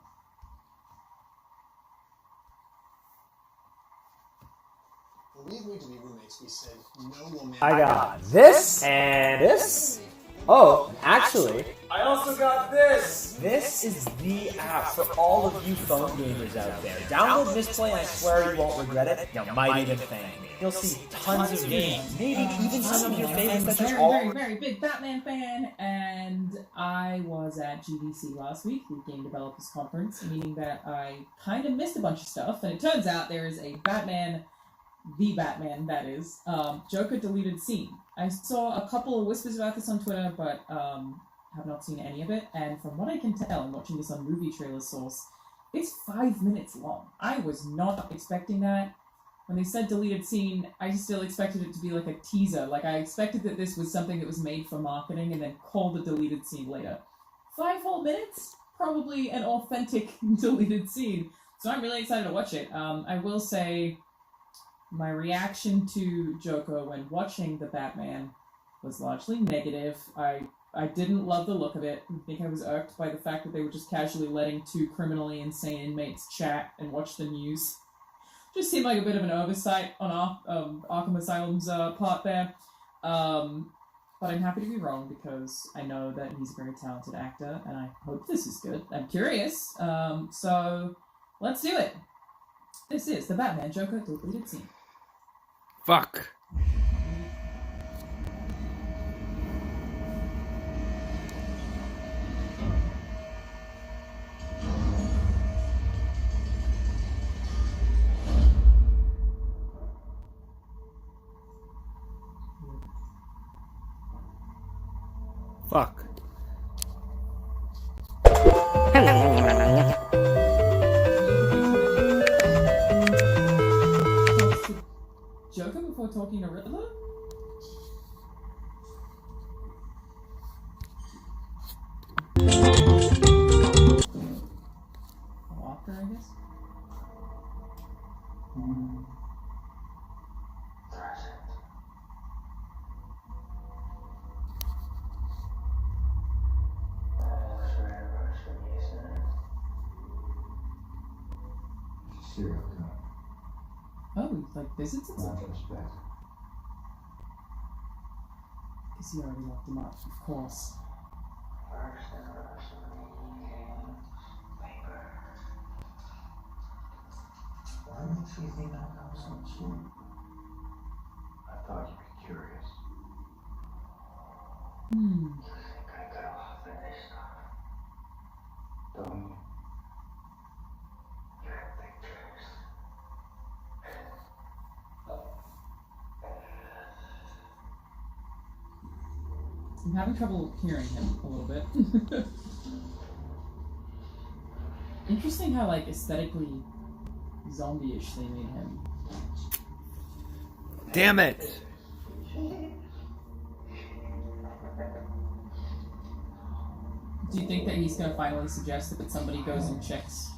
When we agreed to be roommates, we said no romantic. I got this and this. Oh, actually, I also got this. This is the app for all of you phone gamers out there. Download Misplay and I swear you won't regret it. You might even thank me. You'll see tons of games, maybe even some of your favorites that you're all... Very big Batman fan, and I was at GDC last week, the Game Developers Conference, meaning that I kind of missed a bunch of stuff, and it turns out there is a Batman, the Batman, that is, Joker deleted scene. I saw a couple of whispers about this on Twitter, but have not seen any of it, and from what I can tell, I'm watching this on Movie Trailer Source, it's 5 minutes long. I was not expecting that. When they said deleted scene, I still expected it to be like a teaser. Like, I expected that this was something that was made for marketing and then called the deleted scene later. 5 whole minutes? Probably an authentic deleted scene. So I'm really excited to watch it. I will say my reaction to Joker when watching the Batman was largely negative. I didn't love the look of it. I think I was irked by the fact that they were just casually letting 2 criminally insane inmates chat and watch the news. Just seemed like a bit of an oversight on Arkham Asylum's part there. But I'm happy to be wrong because I know that he's a very talented actor and I hope this is good. I'm curious. So let's do it. This is the Batman Joker deleted scene. Fuck. Fuck. Joker before talking to Riddler? Walker, I guess? Serial killer. Oh, like visits and stuff? Respect. Because he already locked him up, of course. Why makes you think I know so soon? I thought you'd be curious. Hmm. You think I got off in this stuff? Don't you? You have pictures. I'm having trouble hearing him a little bit. Interesting how, like, aesthetically zombie-ish they made him. Damn it! Do you think that he's gonna finally suggest that somebody goes and checks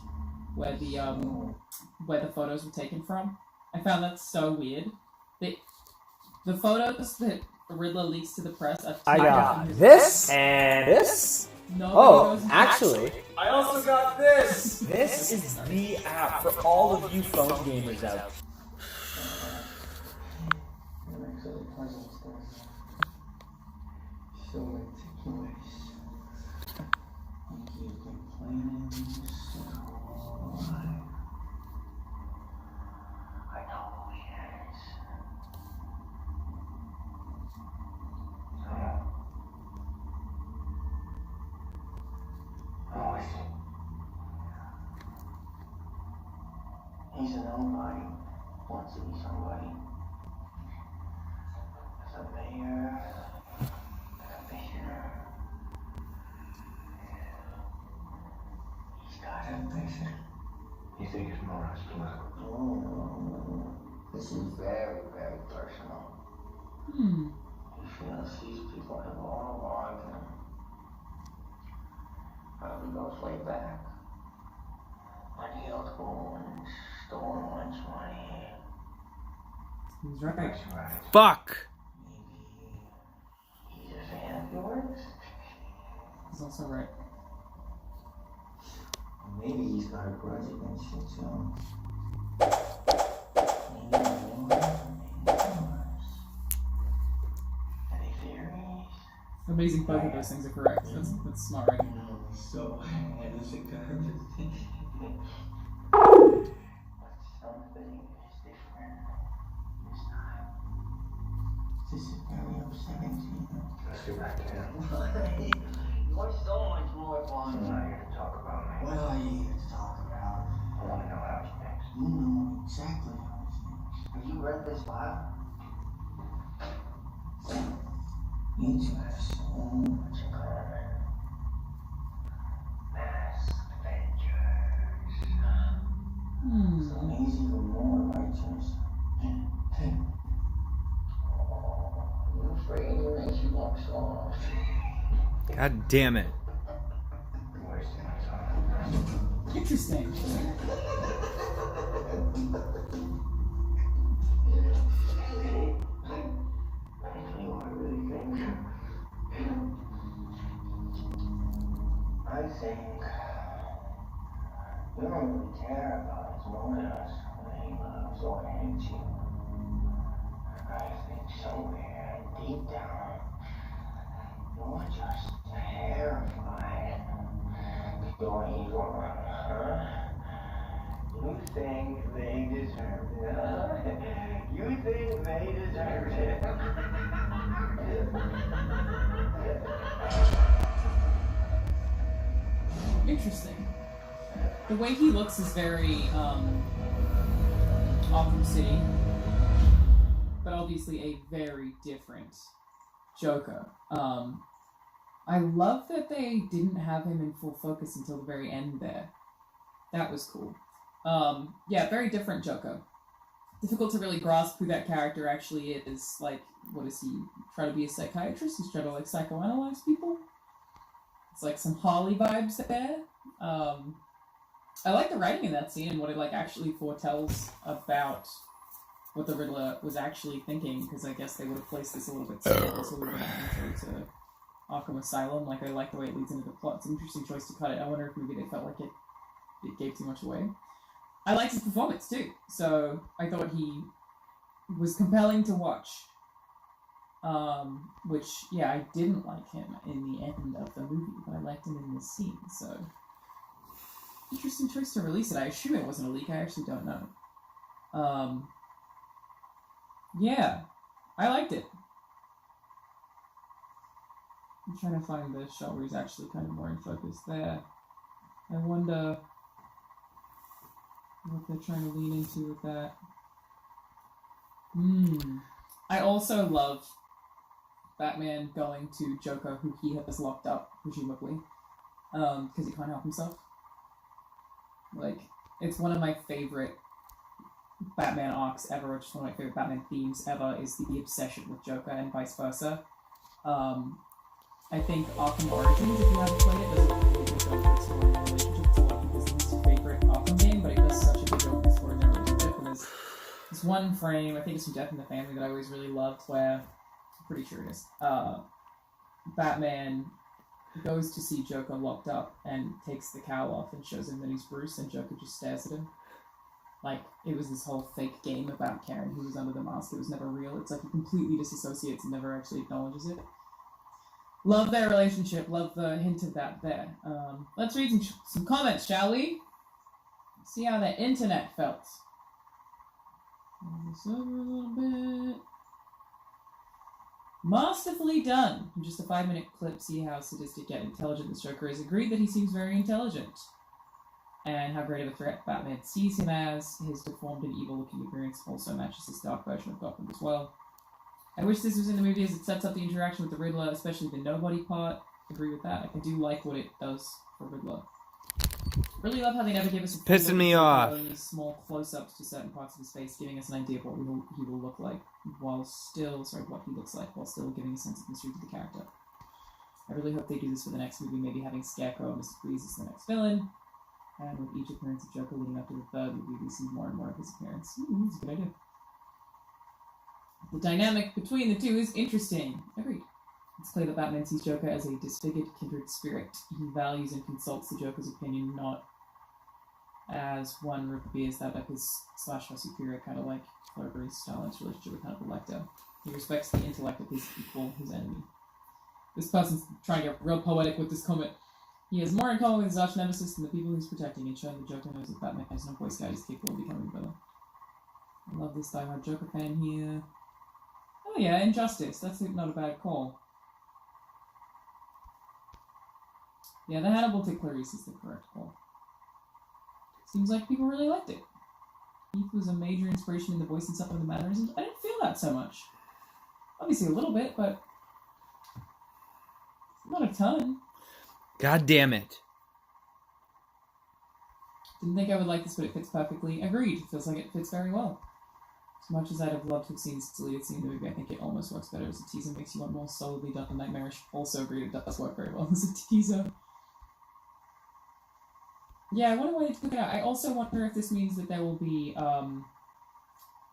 where the photos were taken from? I found that so weird. The photos that Riddler leaks to the press. I got this and this. Oh, actually, I also got this! This is the app for all of you phone gamers out there. So meticulous. You keep complaining so hard. I know who he is. Who is he? He's a nobody. Wants to be somebody. As a mayor. He's got ambition. You think it's more or less political? No. This is very, very personal. He feels these people have all wronged him. Probably goes way back. When he was born and stole one's money. He's right. That's right. Fuck! He's a fan of yours? He's also right. Maybe he's got a grudge against you too. Any theories? Amazing both of those things are correct. That's smart, right? So innocent garbage. Something is different this time. This is very upsetting to you. Let's get back to him. Why so much more fun? I'm not here to talk about me. What are you here to talk about? I want to know how he thinks. You know exactly how he thinks. Have you read this file? You two have so much in common. Masked Avengers. Some is even more righteous. You're afraid he makes you look soft. God damn it. Interesting. I think you don't really care about his motives when he loves or hates you. I think somewhere deep down, you're just terrified. You're evil, huh? You think they deserve it, huh? You think they deserve it. Interesting. The way he looks is very Arkham City, but obviously a very different Joker. I love that they didn't have him in full focus until the very end there. That was cool. Yeah, very different Joker. Difficult to really grasp who that character actually is. Like, what is he? Try to be a psychiatrist? He's trying to, like, psychoanalyze people? It's like some Harley vibes there. I like the writing in that scene and what it, like, actually foretells about what the Riddler was actually thinking, because I guess they would have placed this a little bit sooner, so we would have intro to Arkham Asylum. Like, I like the way it leads into the plot. It's an interesting choice to cut it. I wonder if maybe they felt like it gave too much away. I liked his performance too, so I thought he was compelling to watch. Which, yeah, I didn't like him in the end of the movie, but I liked him in this scene, so... Interesting choice to release it. I assume it wasn't a leak, I actually don't know. Yeah, I liked it. I'm trying to find the shot where he's actually kind of more in focus there. I wonder what they're trying to lean into with that. I also love Batman going to Joker, who he has locked up, presumably, because he can't help himself. Like, it's one of my favorite Batman arcs ever, or just one of my favorite Batman themes ever, is the obsession with Joker and vice versa. I think Arkham Origins, if you haven't played it, does a really good job of exploring the relationship. It's a lot of people's least favorite Arkham game, but it does such a good job of exploring their relationship. And there's this one frame, I think it's from Death in the Family, that I always really loved, where, I'm pretty sure it is, Batman goes to see Joker locked up and takes the cowl off and shows him that he's Bruce, and Joker just stares at him. Like, it was this whole fake game about Karen who was under the mask. It was never real. It's like he completely disassociates and never actually acknowledges it. Love their relationship. Love the hint of that there. Let's read some comments, shall we? See how the internet felt. Move this over a little bit. Masterfully done. From just a 5-minute clip, see how sadistic yet intelligent this Joker is. Agreed that he seems very intelligent. And how great of a threat Batman sees him as. His deformed and evil-looking appearance also matches his dark version of Gotham as well. I wish this was in the movie as it sets up the interaction with the Riddler, especially the nobody part. Agree with that. I do like what it does for Riddler. Really love how they never give us a full Pissing me off. Only small close-ups to certain parts of his face, giving us an idea of what he will look like, while still, what he looks like, while still giving a sense of mystery to the character. I really hope they do this for the next movie, maybe having Scarecrow and Mr. Freeze as the next villain. And with each appearance of Joker leading up to the third movie, we see more and more of his appearance. That's a good idea. The dynamic between the two is interesting. Agreed. It's clear that Batman sees Joker as a disfigured, kindred spirit. He values and consults the Joker's opinion, not as one reveres that of his slash her superior, kind of like Flurry's Starlight's relationship with Hannibal Lecter. He respects the intellect of his equal, his enemy. This person's trying to get real poetic with this comment. He has more in common with his arch nemesis than the people he's protecting, and showing the Joker knows that Batman has no Boy Scout is capable of becoming a villain. I love this diehard Joker fan here. Oh yeah, Injustice. That's not a bad call. Yeah, the Hannibal to Clarice is the correct call. Seems like people really liked it. Heath was a major inspiration in the voice and some of the mannerisms. I didn't feel that so much. Obviously a little bit, but not a ton. God damn it. Didn't think I would like this, but it fits perfectly. Agreed. It feels like it fits very well. As much as I'd have loved to have seen this deleted scene in the movie, I think it almost works better as a teaser. Makes you want more solidly done and nightmarish. Also agreed, it does work very well as a teaser. Yeah, I wonder why they took it out. I also wonder if this means that there will be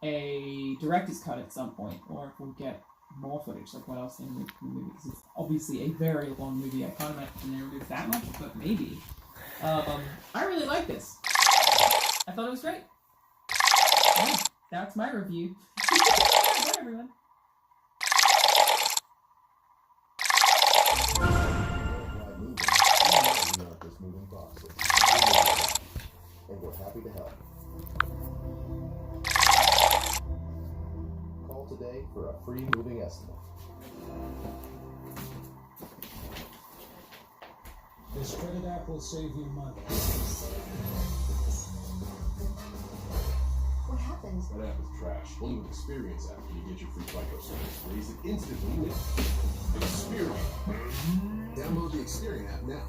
a director's cut at some point, or if we'll get more footage, like what else in the movie, because it's obviously a very long movie. I can't imagine they would do that much, but maybe. I really like this. I thought it was great. Yeah, that's my review. Bye, everyone. This moving process. And we're happy to help. Call today for a free moving estimate. This credit app will save you money. What happened? That app is trash. Only with Experience app can you get your free FICO service. Raise it instantly with Experience. Download the Experience app now.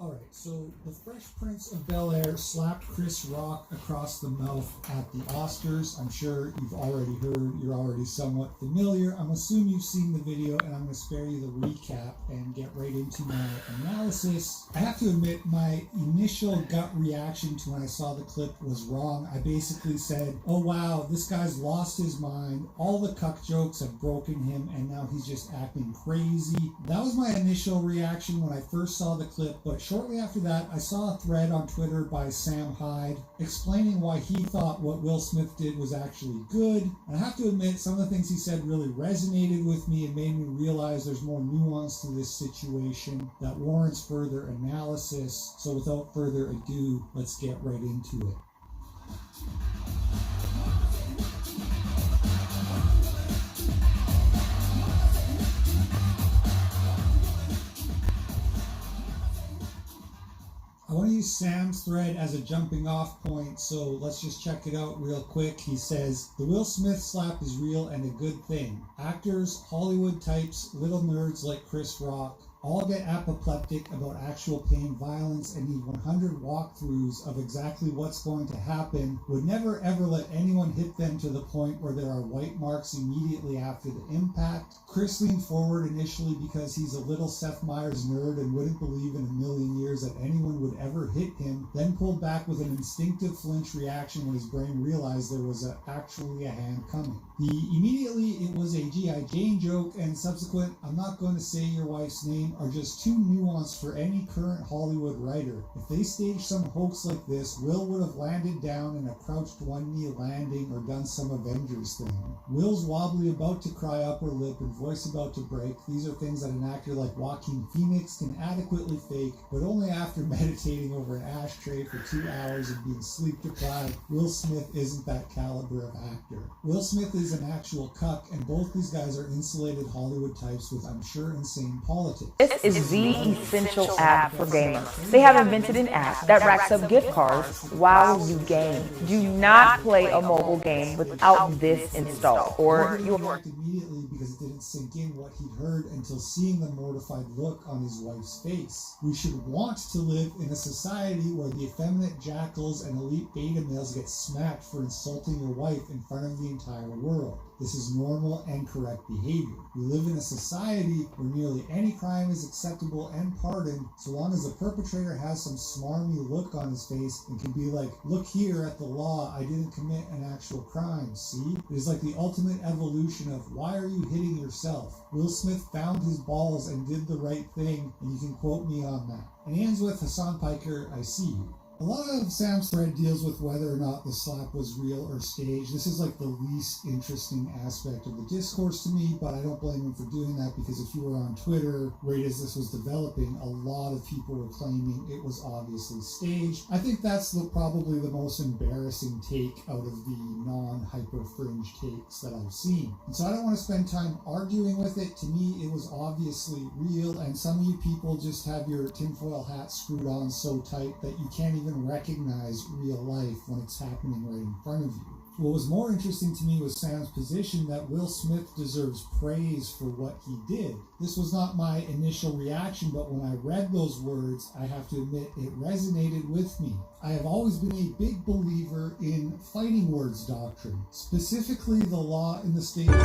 Alright, so the Fresh Prince of Bel-Air slapped Chris Rock across the mouth at the Oscars. I'm sure you've already heard, you're already somewhat familiar. I'm assuming you've seen the video, and I'm going to spare you the recap and get right into my analysis. I have to admit, my initial gut reaction to when I saw the clip was wrong. I basically said, oh wow, this guy's lost his mind. All the cuck jokes have broken him, and now he's just acting crazy. That was my initial reaction when I first saw the clip, but shortly after that, I saw a thread on Twitter by Sam Hyde explaining why he thought what Will Smith did was actually good. And I have to admit, some of the things he said really resonated with me and made me realize there's more nuance to this situation that warrants further analysis. So without further ado, let's get right into it. I want to use Sam's thread as a jumping off point, so let's just check it out real quick. He says, the Will Smith slap is real and a good thing. Actors, Hollywood types, little nerds like Chris Rock all get apoplectic about actual pain, violence, and need 100 walkthroughs of exactly what's going to happen, would never ever let anyone hit them to the point where there are white marks immediately after the impact. Chris leaned forward initially because he's a little Seth Meyers nerd and wouldn't believe in a million years that anyone would ever hit him, then pulled back with an instinctive flinch reaction when his brain realized there was actually a hand coming. Immediately it was a G.I. Jane joke, and subsequent "I'm not going to say your wife's name" are just too nuanced for any current Hollywood writer. If they staged some hoax like this, Will would have landed down in a crouched one-knee landing or done some Avengers thing. Will's wobbly, about to cry upper lip, and voice about to break, these are things that an actor like Joaquin Phoenix can adequately fake, but only after meditating over an ashtray for 2 hours and being sleep-deprived. Will Smith isn't that caliber of actor. Will Smith is an actual cuck, and both these guys are insulated Hollywood types with, I'm sure, insane politics. This is the essential app for gamers. They have invented an app that racks up gift cards while you game. Do not play a mobile game without this installed, or you will react immediately because it didn't sink in what he'd heard until seeing the mortified look on his wife's face. We should want to live in a society where the effeminate jackals and elite beta males get smacked for insulting your wife in front of the entire world. This is normal and correct behavior. We live in a society where nearly any crime is acceptable and pardoned so long as the perpetrator has some smarmy look on his face and can be like, "Look here at the law, I didn't commit an actual crime, see?" It is like the ultimate evolution of, why are you hitting yourself? Will Smith found his balls and did the right thing, and you can quote me on that. And he ends with, "Hassan Piker, I see you." A lot of Sam's thread deals with whether or not the slap was real or staged. This is like the least interesting aspect of the discourse to me, but I don't blame him for doing that, because if you were on Twitter right as this was developing, a lot of people were claiming it was obviously staged. I think that's probably the most embarrassing take out of the non-hyper fringe takes that I've seen. And so I don't want to spend time arguing with it. To me, it was obviously real, and some of you people just have your tinfoil hat screwed on so tight that you can't even recognize real life when it's happening right in front of you. What was more interesting to me was Sam's position that Will Smith deserves praise for what he did. This was not my initial reaction, but when I read those words, I have to admit it resonated with me. I have always been a big believer in fighting words doctrine, specifically the law in the state of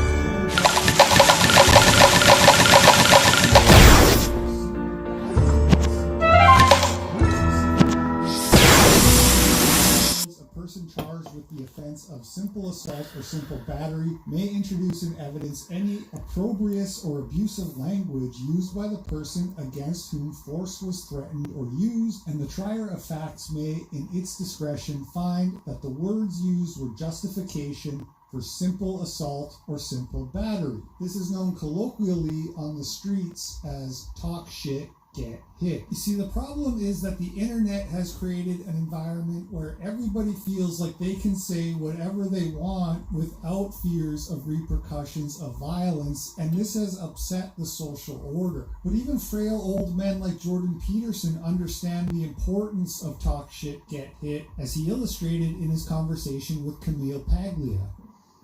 charged with the offense of simple assault or simple battery may introduce in evidence any opprobrious or abusive language used by the person against whom force was threatened or used, and the trier of facts may, in its discretion, find that the words used were justification for simple assault or simple battery. This is known colloquially on the streets as talk shit, get hit. You see, the problem is that the internet has created an environment where everybody feels like they can say whatever they want without fears of repercussions of violence, and this has upset the social order. But even frail old men like Jordan Peterson understand the importance of talk shit, get hit, as he illustrated in his conversation with Camille Paglia.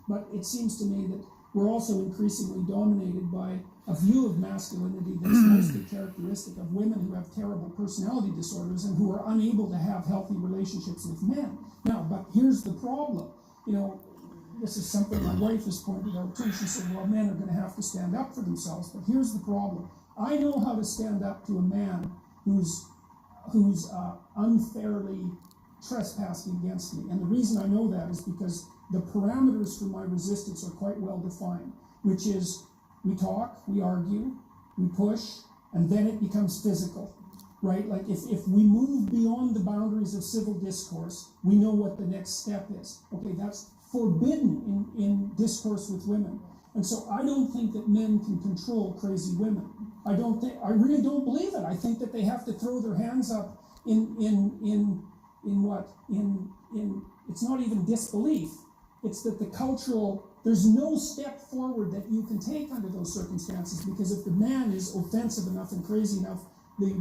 But it seems to me that we're also increasingly dominated by a view of masculinity that's mostly characteristic of women who have terrible personality disorders and who are unable to have healthy relationships with men. Now, but here's the problem. You know, this is something my wife has pointed out too. She said, well, men are going to have to stand up for themselves. But here's the problem. I know how to stand up to a man who's unfairly trespassing against me. And the reason I know that is because the parameters for my resistance are quite well defined, which is we talk, we argue, we push, and then it becomes physical, right? Like if we move beyond the boundaries of civil discourse, we know what the next step is. Okay, that's forbidden in discourse with women. And so I don't think that men can control crazy women. I really don't believe it. I think that they have to throw their hands up in it's not even disbelief. It's that there's no step forward that you can take under those circumstances, because if the man is offensive enough and crazy enough, the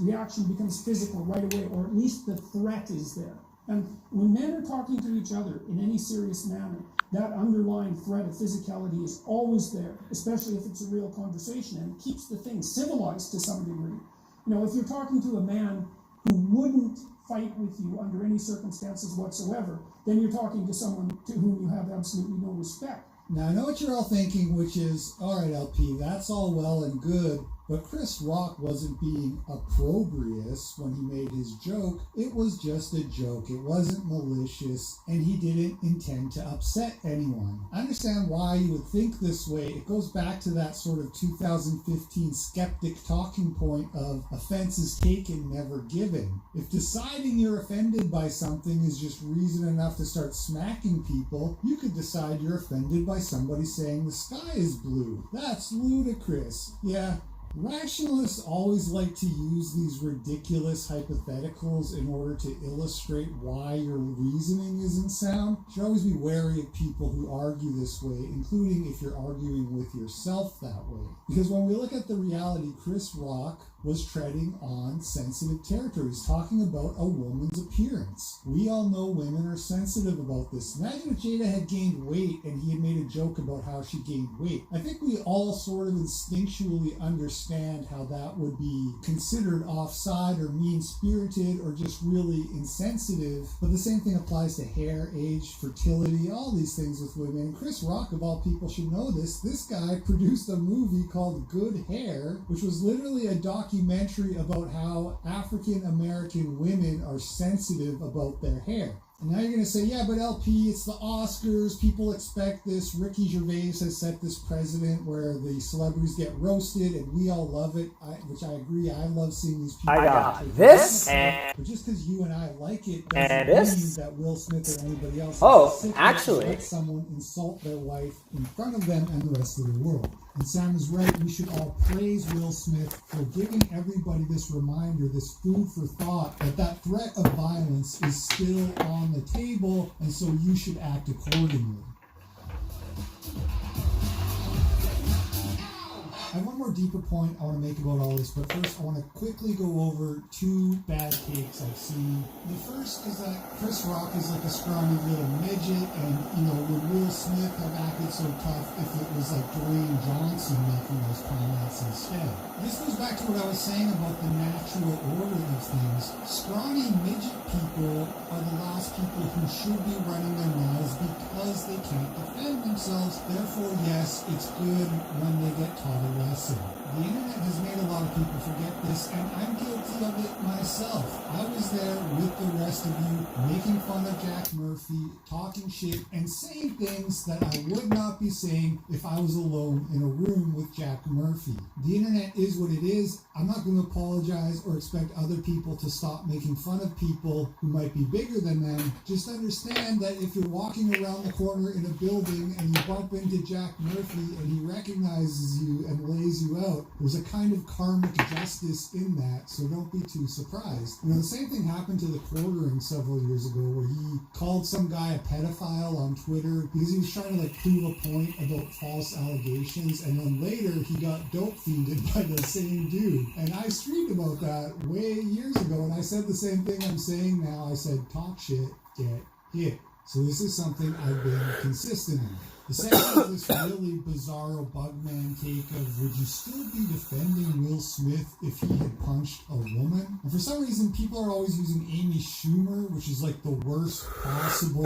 reaction becomes physical right away, or at least the threat is there. And when men are talking to each other in any serious manner, that underlying threat of physicality is always there, especially if it's a real conversation, and it keeps the thing civilized to some degree. You know, if you're talking to a man who wouldn't fight with you under any circumstances whatsoever, then you're talking to someone to whom you have absolutely no respect. Now, I know what you're all thinking, which is, all right, LP, that's all well and good, but Chris Rock wasn't being opprobrious when he made his joke. It was just a joke. It wasn't malicious, and he didn't intend to upset anyone. I understand why you would think this way. It goes back to that sort of 2015 skeptic talking point of offenses taken, never given. If deciding you're offended by something is just reason enough to start smacking people, you could decide you're offended by somebody saying the sky is blue. That's ludicrous. Yeah. Rationalists always like to use these ridiculous hypotheticals in order to illustrate why your reasoning isn't sound. You should always be wary of people who argue this way, including if you're arguing with yourself that way. Because when we look at the reality, Chris Rock was treading on sensitive territory. He's talking about a woman's appearance. We all know women are sensitive about this. Imagine if Jada had gained weight and he had made a joke about how she gained weight. I think we all sort of instinctually understand how that would be considered offside or mean-spirited or just really insensitive. But the same thing applies to hair, age, fertility, all these things with women. And Chris Rock, of all people, should know this. This guy produced a movie called Good Hair, which was literally a documentary about how African American women are sensitive about their hair. And now you're going to say, yeah, but LP, it's the Oscars, people expect this. Ricky Gervais has set this precedent where the celebrities get roasted, and we all love it, which I agree. I love seeing these people. I got this, but just because you and I like it and doesn't mean this. that Will Smith or anybody else Actually, let someone insult their wife in front of them and the rest of the world. And Sam is right, we should all praise Will Smith for giving everybody this reminder, this food for thought, that that threat of violence is still on the table, and so you should act accordingly. I have one more deeper point I want to make about all this, but first I want to quickly go over two bad takes I've seen. The first is that Chris Rock is like a scrawny little midget, and, you know, would Will Smith have acted so tough if it was like Dwayne Johnson making those comments instead? This goes back to what I was saying about the natural order of things. Scrawny midget people are the last people who should be running their mouths because they can't defend themselves. Therefore, yes, it's good when they get taught a lesson. The internet has made a lot of people forget this, and I'm guilty of it myself. I was there with the rest of you, making fun of Jack Murphy, talking shit, and saying things that I would not be saying if I was alone in a room with Jack Murphy. The internet is what it is. I'm not going to apologize or expect other people to stop making fun of people who might be bigger than them. Just understand that if you're walking around the corner in a building and you bump into Jack Murphy and he recognizes you and lays you out, there's a kind of karmic justice in that, so don't be too surprised. You know, the same thing happened to the Quartering several years ago, where he called some guy a pedophile on Twitter because he was trying to like prove a point about false allegations, and then later he got dope fiended by the same dude. And I streamed about that way years ago, and I said the same thing I'm saying now. I said, talk shit, get hit. So this is something I've been consistent in. The second is this really bizarro Bugman take of, would you still be defending Will Smith if he had punched a woman? And for some reason, people are always using Amy Schumer, which is like the worst possible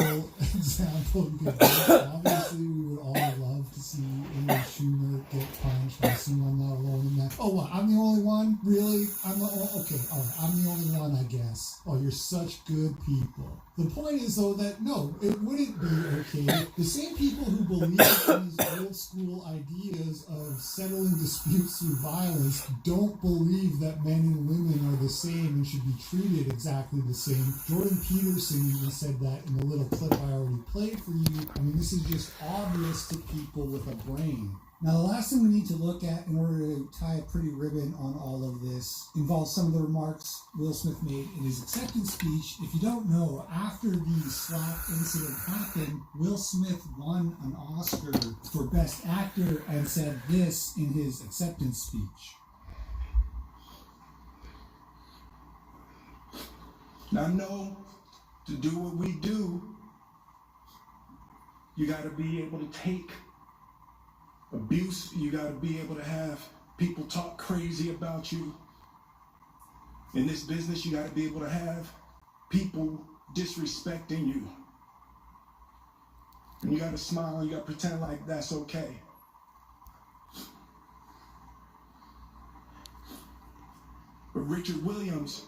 example you could give. Obviously, we would all love to see Amy Schumer get punched. I assume I'm not alone in that. Oh, what? I'm the only one? Really? I'm the okay, all right. I'm the only one, I guess. Oh, you're such good people. The point is, though, that no, it wouldn't be okay. The same people who believe in these old school ideas of settling disputes through violence don't believe that men and women are the same and should be treated exactly the same. Jordan Peterson even said that in the little clip I already played for you. I mean, this is just obvious to people with a brain. Now, the last thing we need to look at in order to tie a pretty ribbon on all of this involves some of the remarks Will Smith made in his acceptance speech. If you don't know, after the slap incident happened, Will Smith won an Oscar for Best Actor and said this in his acceptance speech. Now, I know to do what we do, you got to be able to take abuse. You got to be able to have people talk crazy about you. In this business, you got to be able to have people disrespecting you. And you got to smile and you got to pretend like that's okay. But Richard Williams,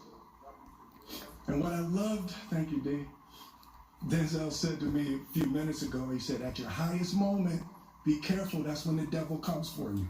and what I loved, thank you, D. Denzel said to me a few minutes ago, he said, at your highest moment, be careful, that's when the devil comes for you.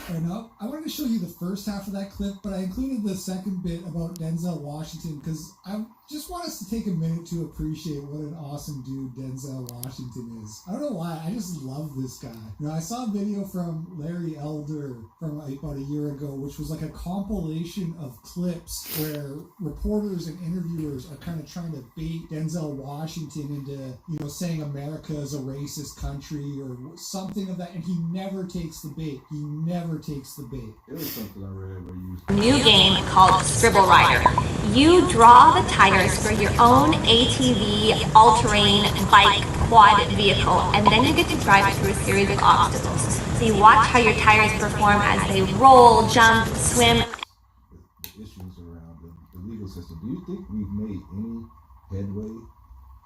Right now, I wanted to show you the first half of that clip, but I included the second bit about Denzel Washington because I just want us to take a minute to appreciate what an awesome dude Denzel Washington is. I don't know why, I just love this guy. You know, I saw a video from Larry Elder from about a year ago, which was like a compilation of clips where reporters and interviewers are kind of trying to bait Denzel Washington into, you know, saying America is a racist country or something of that, and he never takes the bait. He never takes the bait. It was something I read where you New game called Scribble Rider. You draw the tires for your own ATV, all-terrain, bike, quad vehicle, and then you get to drive through a series of obstacles. So you watch how your tires perform as they roll, jump, swim. the issues around the legal system. Do you think we've made any headway?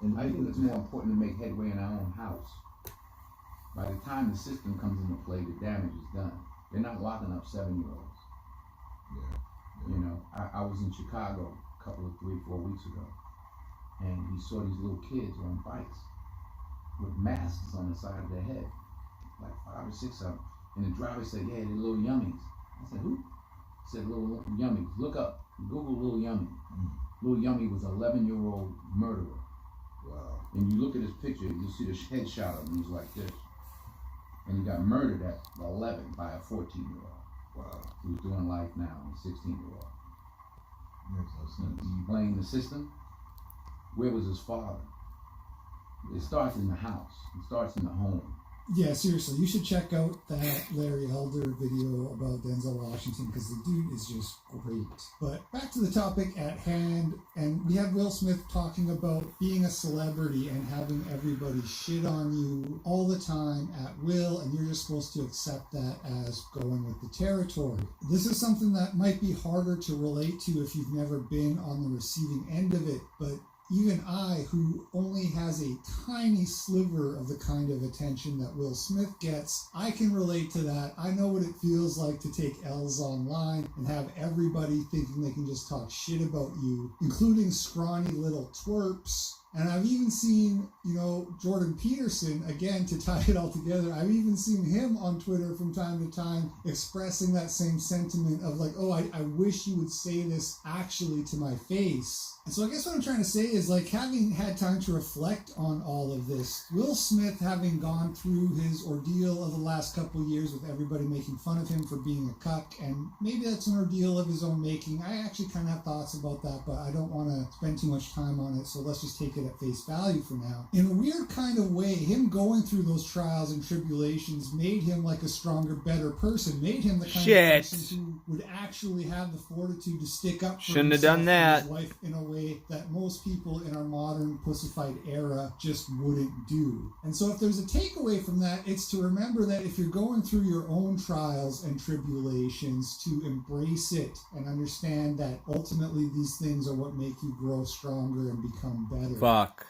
And I think it's more important to make headway in our own house. By the time the system comes into play, the damage is done. They're not locking up 7-year-olds. Yeah. You know, I was in Chicago a couple of 3-4 weeks ago, and we saw these little kids on bikes with masks on the side of their head, like 5 or 6 of them. And the driver said, "Yeah, they're little yummies." I said, "Who?" He said, "Little yummies." Look up, Google little yummy. Little yummy was an 11-year-old murderer. Wow. And you look at his picture, you'll see the headshot of him. He's like this. And he got murdered at 11 by a 14-year-old. Wow. Who's doing life now, a 16-year-old. Makes no sense. You blame the system? Where was his father? It starts in the house. It starts in the home. Yeah, seriously, you should check out that Larry Elder video about Denzel Washington because the dude is just great. But back to the topic at hand, and we have Will Smith talking about being a celebrity and having everybody shit on you all the time at will, and you're just supposed to accept that as going with the territory. This is something that might be harder to relate to if you've never been on the receiving end of it, but even I, who only has a tiny sliver of the kind of attention that Will Smith gets, I can relate to that. I know what it feels like to take L's online and have everybody thinking they can just talk shit about you, including scrawny little twerps. And I've even seen, you know, Jordan Peterson, again, to tie it all together, I've even seen him on Twitter from time to time expressing that same sentiment of like, oh, I wish you would say this actually to my face. And so I guess what I'm trying to say is, like, having had time to reflect on all of this, Will Smith having gone through his ordeal of the last couple of years with everybody making fun of him for being a cuck, and maybe that's an ordeal of his own making. I actually kind of have thoughts about that, but I don't want to spend too much time on it, so let's just take it at face value for now. In a weird kind of way, him going through those trials and tribulations made him like a stronger, better person, made him the kind of person who would actually have the fortitude to stick up for Shouldn't have done that. his wife in a way that most people in our modern pussified era just wouldn't do. And so if there's a takeaway from that, it's to remember that if you're going through your own trials and tribulations, to embrace it and understand that ultimately these things are what make you grow stronger and become better. Fuck.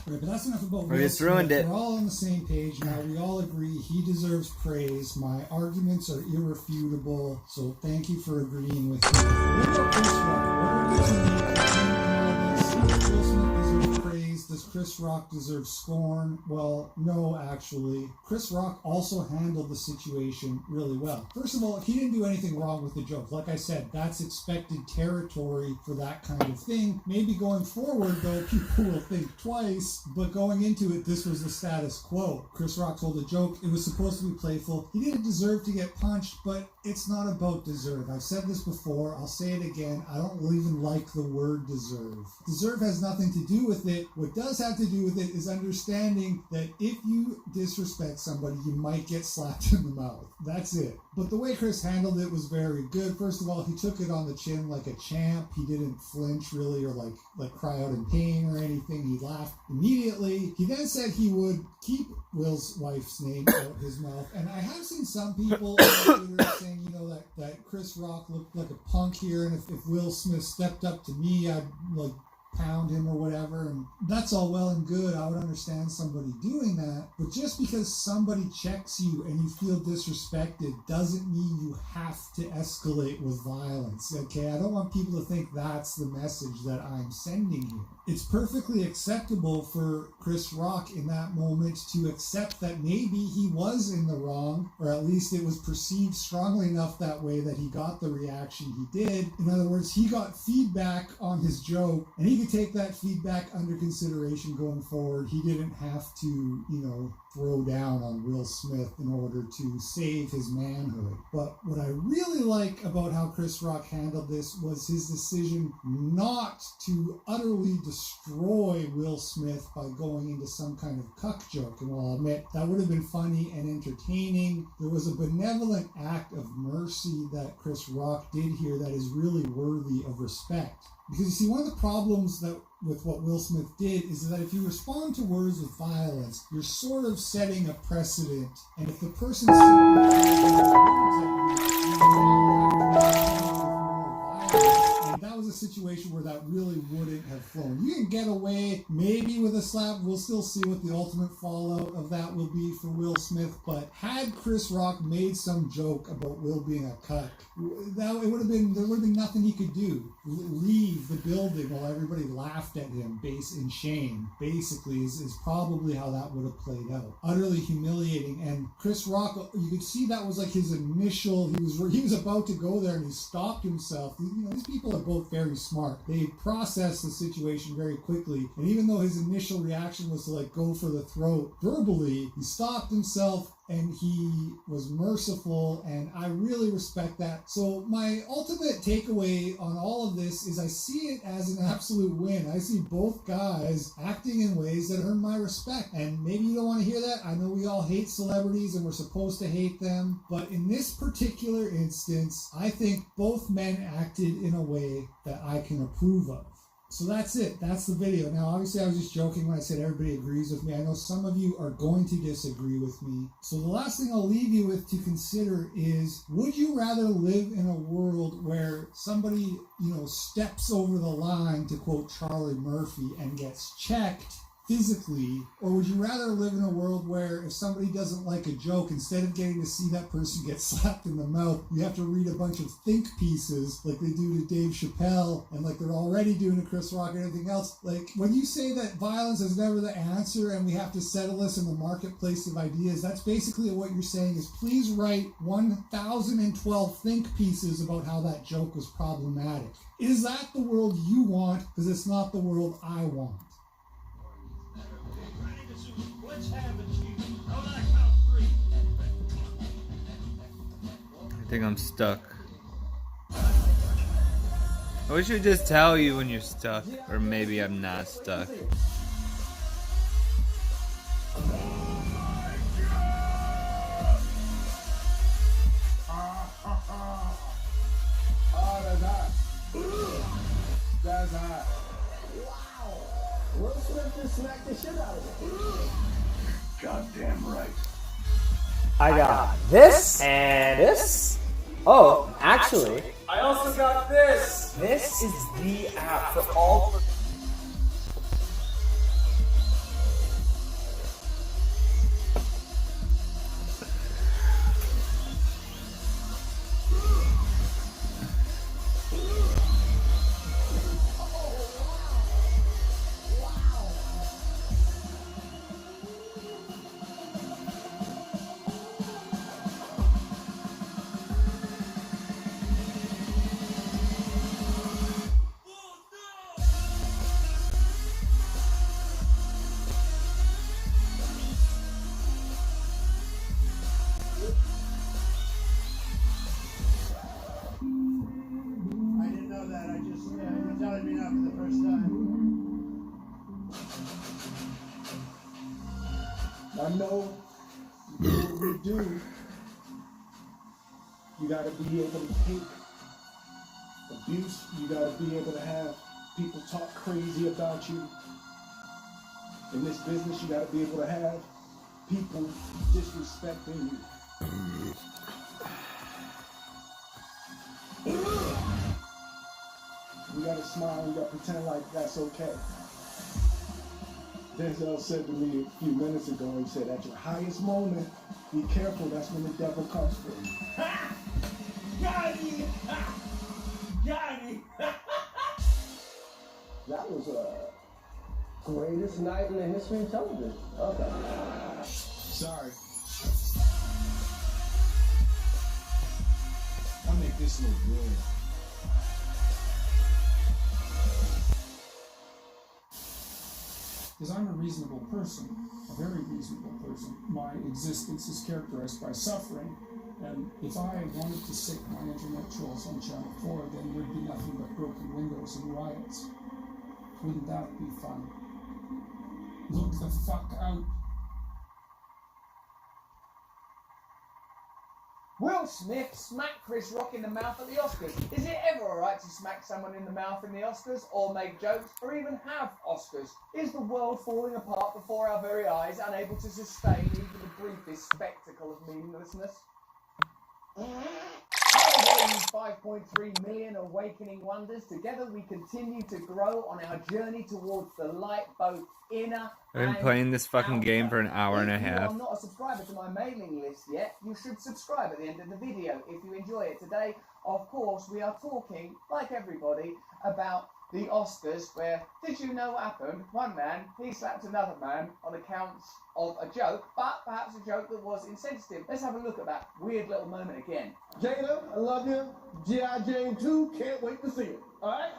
Right, but that's enough about We Will just Smith. ruined it. We're all on the same page now. We all agree he deserves praise. My arguments are irrefutable, so thank you for agreeing with me. What about Chris Rock? What are the two Will Smith deserves praise? Does Chris Rock deserve scorn? Well, no, actually. Chris Rock also handled the situation really well. First of all, he didn't do anything wrong with the joke. Like I said, that's expected territory for that kind of thing. Maybe going forward, though, people will think twice, but going into it, this was the status quo. Chris Rock told a joke. It was supposed to be playful. He didn't deserve to get punched, but It's not about deserve. I've said this before, I'll say it again. I don't even like the word deserve. Deserve has nothing to do with it. What does have to do with it is understanding that if you disrespect somebody, you might get slapped in the mouth. That's it. But the way Chris handled it was very good. First of all, he took it on the chin like a champ. He didn't flinch really or like cry out in pain or anything. He laughed immediately. He then said he would keep Will's wife's name out his mouth. And I have seen some people on Twitter saying, you know, that Chris Rock looked like a punk here, and if Will Smith stepped up to me, I'd like pound him or whatever, and that's all well and good. I would understand somebody doing that, but just because somebody checks you and you feel disrespected doesn't mean you have to escalate with violence, okay? I don't want people to think that's the message that I'm sending here. It's perfectly acceptable for Chris Rock in that moment to accept that maybe he was in the wrong, or at least it was perceived strongly enough that way that he got the reaction he did. In other words, he got feedback on his joke, and he could take that feedback under consideration going forward. He didn't have to, you know, throw down on Will Smith in order to save his manhood. But what I really like about how Chris Rock handled this was his decision not to utterly destroy Will Smith by going into some kind of cuck joke. And while I'll admit that would have been funny and entertaining, there was a benevolent act of mercy that Chris Rock did here that is really worthy of respect. Because you see, one of the problems with what Will Smith did is that if you respond to words with violence, you're sort of setting a precedent. And if the person and that was a situation where that really wouldn't have flown. You can get away maybe with a slap. We'll still see what the ultimate fallout of that will be for Will Smith. But had Chris Rock made some joke about Will being a cuck, there would have been nothing he could do. Leave the building while everybody laughed at him, in shame. Basically, is probably how that would have played out. Utterly humiliating. And Chris Rock, you could see that was like his initial. He was about to go there, and he stopped himself. You know, these people are both very smart. They processed the situation very quickly. And even though his initial reaction was to like go for the throat verbally, he stopped himself and he was merciful, and I really respect that. So my ultimate takeaway on all of this is I see it as an absolute win. I see both guys acting in ways that earn my respect. And maybe you don't want to hear that. I know we all hate celebrities and we're supposed to hate them. But in this particular instance, I think both men acted in a way that I can approve of. So that's it. That's the video. Now, obviously, I was just joking when I said everybody agrees with me. I know some of you are going to disagree with me. So the last thing I'll leave you with to consider is, would you rather live in a world where somebody, steps over the line, to quote Charlie Murphy, and gets checked physically, or would you rather live in a world where if somebody doesn't like a joke, instead of getting to see that person get slapped in the mouth, you have to read a bunch of think pieces like they do to Dave Chappelle, and like they're already doing to Chris Rock and everything else? Like, when you say that violence is never the answer and we have to settle this in the marketplace of ideas, that's basically what you're saying is, please write 1,012 think pieces about how that joke was problematic. Is that the world you want? Because it's not the world I want. I think I'm stuck. I wish you'd just tell you when you're stuck, or maybe I'm not stuck. Oh, that's hot. That's hot. Wow. Will Smith just smacked the shit out of it. Goddamn right. I got this and this. Oh, actually, I also got this. This is the app for all. I know you do what we do. You gotta be able to take abuse. You gotta be able to have people talk crazy about you. In this business, you gotta be able to have people disrespecting you. You gotta smile, you gotta pretend like that's okay. Denzel said to me a few minutes ago, he said, at your highest moment, be careful, that's when the devil comes for you. Ha! Got him! Ha! Got him! That was greatest night in the history of television. Okay. Sorry. I'll make this look good. Because I'm a reasonable person, a very reasonable person. My existence is characterized by suffering, and if I wanted to sick my internet trolls on Channel 4, then there'd be nothing but broken windows and riots. Wouldn't that be fun? Look the fuck out. Will Smith smacked Chris Rock in the mouth at the Oscars. Is it ever alright to smack someone in the mouth in the Oscars, or make jokes, or even have Oscars? Is the world falling apart before our very eyes, unable to sustain even the briefest spectacle of meaninglessness? Hello, you 5.3 million awakening wonders. Together we continue to grow on our journey towards the light, both inner I've been and playing this fucking outer. game for an hour and a If you half. are not a subscriber to my mailing list yet, you should subscribe at the end of the video if you enjoy it. Today, of course, we are talking, like everybody, about the Oscars, where, did you know what happened? One man, he slapped another man on account of a joke, but perhaps a joke that was insensitive. Let's have a look at that weird little moment again. Jada, I love you. G.I. Jane 2, can't wait to see it. Alright?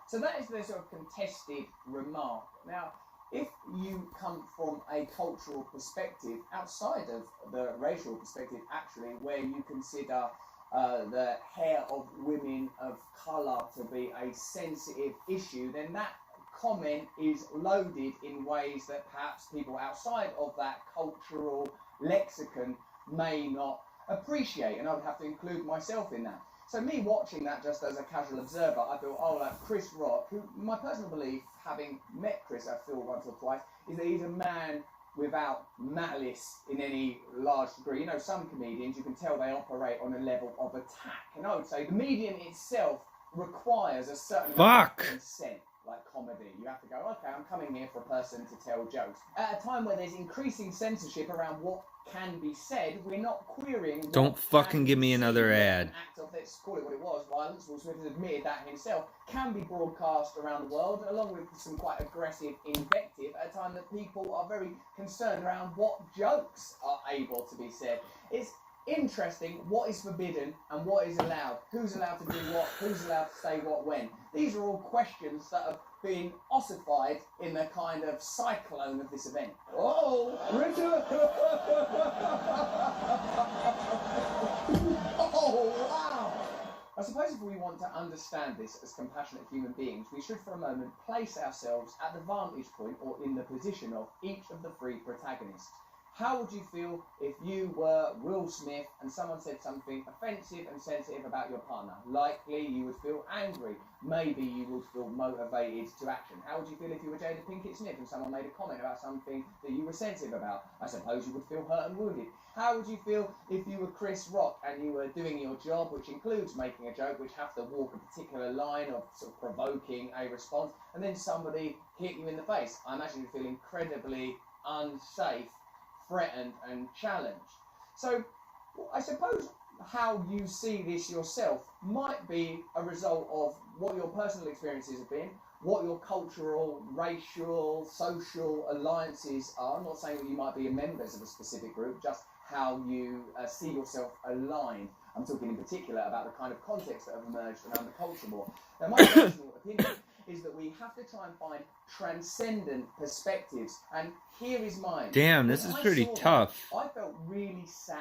So that is the sort of contested remark. Now, if you come from a cultural perspective, outside of the racial perspective, actually, where you consider the hair of women of colour to be a sensitive issue, then that comment is loaded in ways that perhaps people outside of that cultural lexicon may not appreciate, and I would have to include myself in that. So me watching that just as a casual observer, I thought, oh, like Chris Rock, who, my personal belief, having met Chris, I feel once or twice, is that he's a man without malice in any large degree. You know, some comedians, you can tell they operate on a level of attack. And I would say the medium itself requires a certain amount of consent, like comedy. You have to go, okay, I'm coming here for a person to tell jokes. At a time where there's increasing censorship around what can be said, we're not querying what Don't fucking give me another ad. an act of, let's call it what it was, violence. Will Smith has admitted that himself, can be broadcast around the world, along with some quite aggressive invective, at a time that people are very concerned around what jokes are able to be said. It's interesting what is forbidden and what is allowed. Who's allowed to do what? Who's allowed to say what when? These are all questions that have been ossified in the kind of cyclone of this event. Oh, Richard! Oh, wow! I suppose if we want to understand this as compassionate human beings, we should for a moment place ourselves at the vantage point or in the position of each of the three protagonists. How would you feel if you were Will Smith and someone said something offensive and sensitive about your partner? Likely you would feel angry. Maybe you would feel motivated to action. How would you feel if you were Jada Pinkett Smith and someone made a comment about something that you were sensitive about? I suppose you would feel hurt and wounded. How would you feel if you were Chris Rock and you were doing your job, which includes making a joke, which have to walk a particular line of sort of provoking a response, and then somebody hit you in the face? I imagine you'd feel incredibly unsafe, threatened and challenged. So I suppose how you see this yourself might be a result of what your personal experiences have been, what your cultural, racial, social alliances are. I'm not saying that you might be members of a specific group, just how you see yourself aligned. I'm talking in particular about the kind of context that have emerged around the culture war. Now, my personal opinion is that we have to try and find transcendent perspectives, and here is mine. Damn, this is pretty tough. I felt really sad.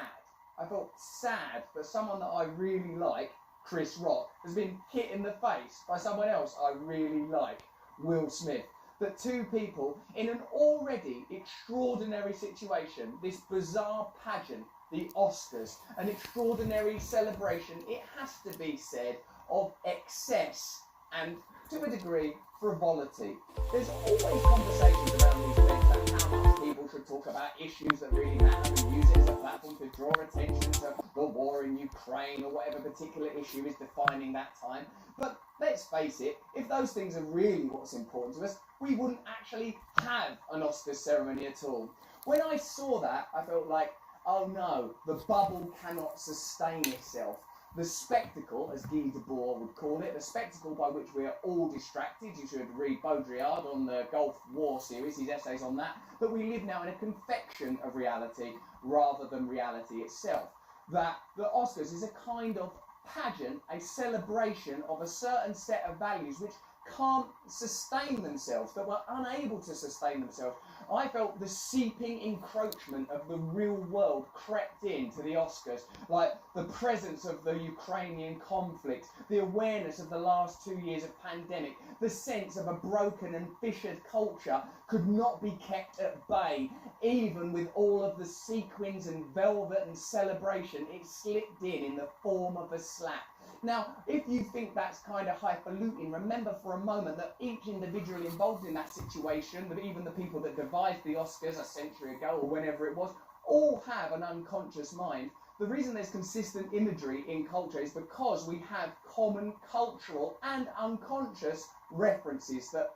I felt sad that someone that I really like, Chris Rock, has been hit in the face by someone else I really like, Will Smith. that two people in an already extraordinary situation, this bizarre pageant, the Oscars, an extraordinary celebration, it has to be said, of excess and, to a degree, frivolity. There's always conversations around these events about how much people should talk about issues that really matter and use it as a platform to draw attention to the war in Ukraine or whatever particular issue is defining that time. But let's face it, if those things are really what's important to us, we wouldn't actually have an Oscars ceremony at all. When I saw that, I felt like, oh no, the bubble cannot sustain itself. The spectacle, as Guy Debord would call it, the spectacle by which we are all distracted. You should read Baudrillard on the Gulf War series, his essays on that. But we live now in a confection of reality rather than reality itself. That the Oscars is a kind of pageant, a celebration of a certain set of values which can't sustain themselves, that were unable to sustain themselves. I felt the seeping encroachment of the real world crept into the Oscars, like the presence of the Ukrainian conflict, the awareness of the last 2 years of pandemic, the sense of a broken and fissured culture could not be kept at bay, even with all of the sequins and velvet and celebration. It slipped in the form of a slap. Now, if you think that's kind of highfalutin, remember for a moment that each individual involved in that situation, that even the people that devised the Oscars a century ago or whenever it was, all have an unconscious mind. The reason there's consistent imagery in culture is because we have common cultural and unconscious references that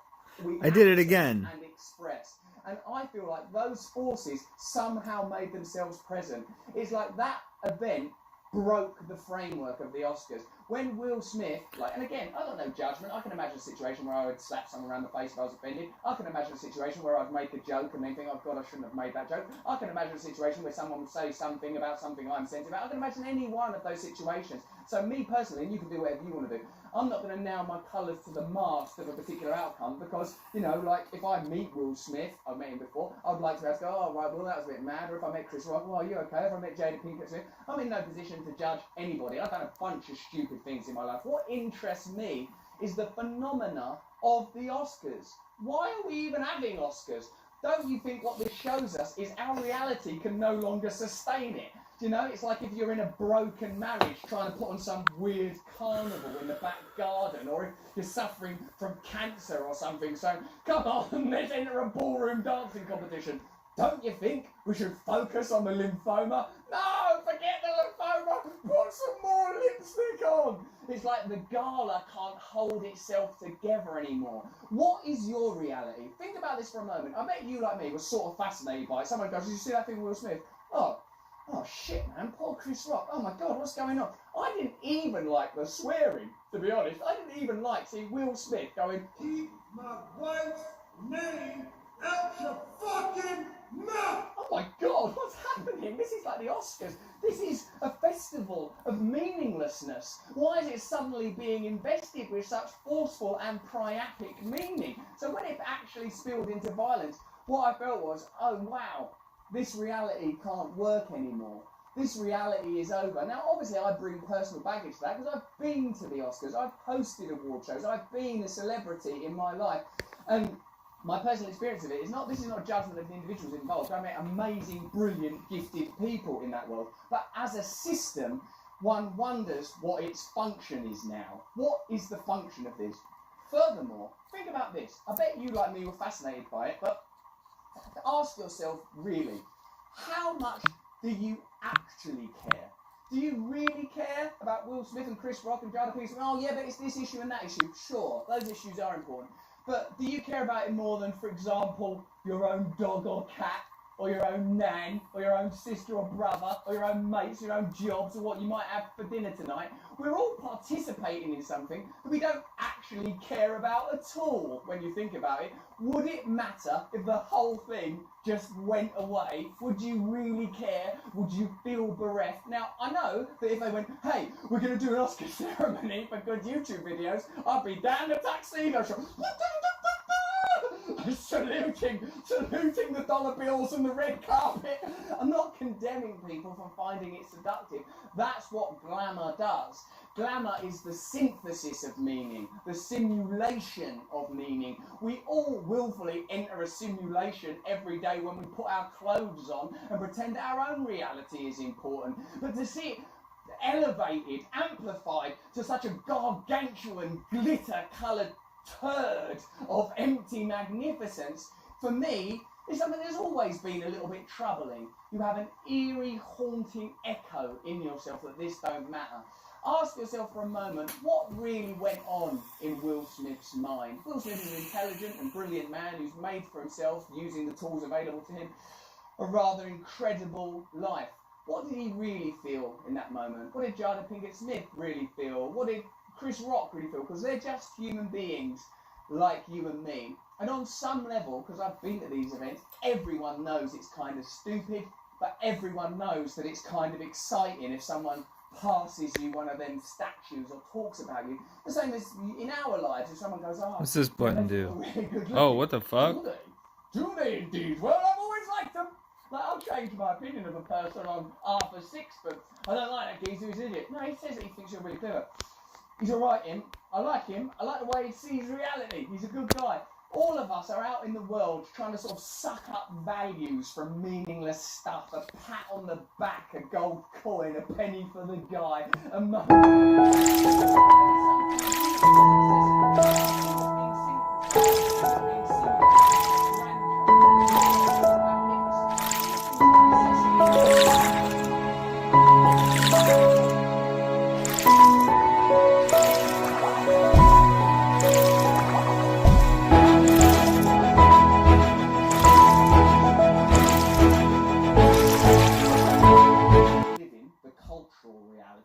we I did it again. and express. And I feel like those forces somehow made themselves present. It's like that event broke the framework of the Oscars. When Will Smith, and again, I got no judgment. I can imagine a situation where I would slap someone around the face if I was offended. I can imagine a situation where I'd make a joke and then think, oh God, I shouldn't have made that joke. I can imagine a situation where someone would say something about something I'm sensitive about. I can imagine any one of those situations. So me personally, and you can do whatever you want to do, I'm not going to nail my colours to the mast of a particular outcome because, if I meet Will Smith, I've met him before, I'd like to have to go, oh, right, well, that was a bit mad. Or if I met Chris Rock, well, are you okay? If I met Jada Pinkett Smith, I'm in no position to judge anybody. I've done a bunch of stupid things in my life. What interests me is the phenomena of the Oscars. Why are we even having Oscars? Don't you think what this shows us is our reality can no longer sustain it? It's like if you're in a broken marriage trying to put on some weird carnival in the back garden, or if you're suffering from cancer or something, so come on, let's enter a ballroom dancing competition. Don't you think we should focus on the lymphoma? No, forget the lymphoma, put some more lipstick on. It's like the gala can't hold itself together anymore. What is your reality? Think about this for a moment. I bet you, like me, were sort of fascinated by it. Someone goes, did you see that thing with Will Smith? Oh shit, man, poor Chris Rock. Oh my God, what's going on? I didn't even like the swearing, to be honest. I didn't even like seeing Will Smith going, keep my wife's name out your fucking mouth. Oh my God, what's happening? This is like the Oscars. This is a festival of meaninglessness. Why is it suddenly being invested with such forceful and priapic meaning? So when it actually spilled into violence, what I felt was, oh wow, this reality can't work anymore. This reality is over. Now, obviously, I bring personal baggage to that because I've been to the Oscars, I've hosted award shows, I've been a celebrity in my life. And my personal experience of it is this is not a judgment of the individuals involved. I met amazing, brilliant, gifted people in that world. But as a system, one wonders what its function is now. What is the function of this? Furthermore, think about this. I bet you, like me, were fascinated by it, but ask yourself, really, how much do you actually care? Do you really care about Will Smith and Chris Rock and Jada Pinkett Smith? Oh yeah, but it's this issue and that issue. Sure, those issues are important. But do you care about it more than, for example, your own dog or cat, or your own nan, or your own sister or brother, or your own mates, your own jobs, or what you might have for dinner tonight? We're all participating in something that we don't actually care about at all when you think about it. Would it matter if the whole thing just went away? Would you really care? Would you feel bereft? Now, I know that if they went, hey, we're going to do an Oscar ceremony for good YouTube videos, I'd be down the tuxedo shop. saluting the dollar bills and the red carpet. I'm not condemning people for finding it seductive. That's what glamour does. Glamour is the synthesis of meaning, the simulation of meaning. We all willfully enter a simulation every day when we put our clothes on and pretend that our own reality is important. But to see it elevated, amplified to such a gargantuan, glitter-coloured turd of empty magnificence, for me, is something that's always been a little bit troubling. You have an eerie, haunting echo in yourself that this don't matter. Ask yourself for a moment, what really went on in Will Smith's mind? Will Smith is an intelligent and brilliant man who's made for himself, using the tools available to him, a rather incredible life. What did he really feel in that moment? What did Jada Pinkett Smith really feel? What did Chris Rock really feel? Because they're just human beings like you and me. And on some level, because I've been to these events, everyone knows it's kind of stupid, but everyone knows that it's kind of exciting if someone passes you one of them statues or talks about you. The same as in our lives, if someone goes, oh, What's this button do? Oh, what the fuck? Do they indeed? Well, I've always liked them. Like, I'll change my opinion of a person on Arthur Six, but I don't like that geezer, he's an idiot. No, he says that he thinks you're really clever. He's alright, him. I like him. I like the way he sees reality. He's a good guy. All of us are out in the world trying to sort of suck up values from meaningless stuff. A pat on the back, a gold coin, a penny for the guy, a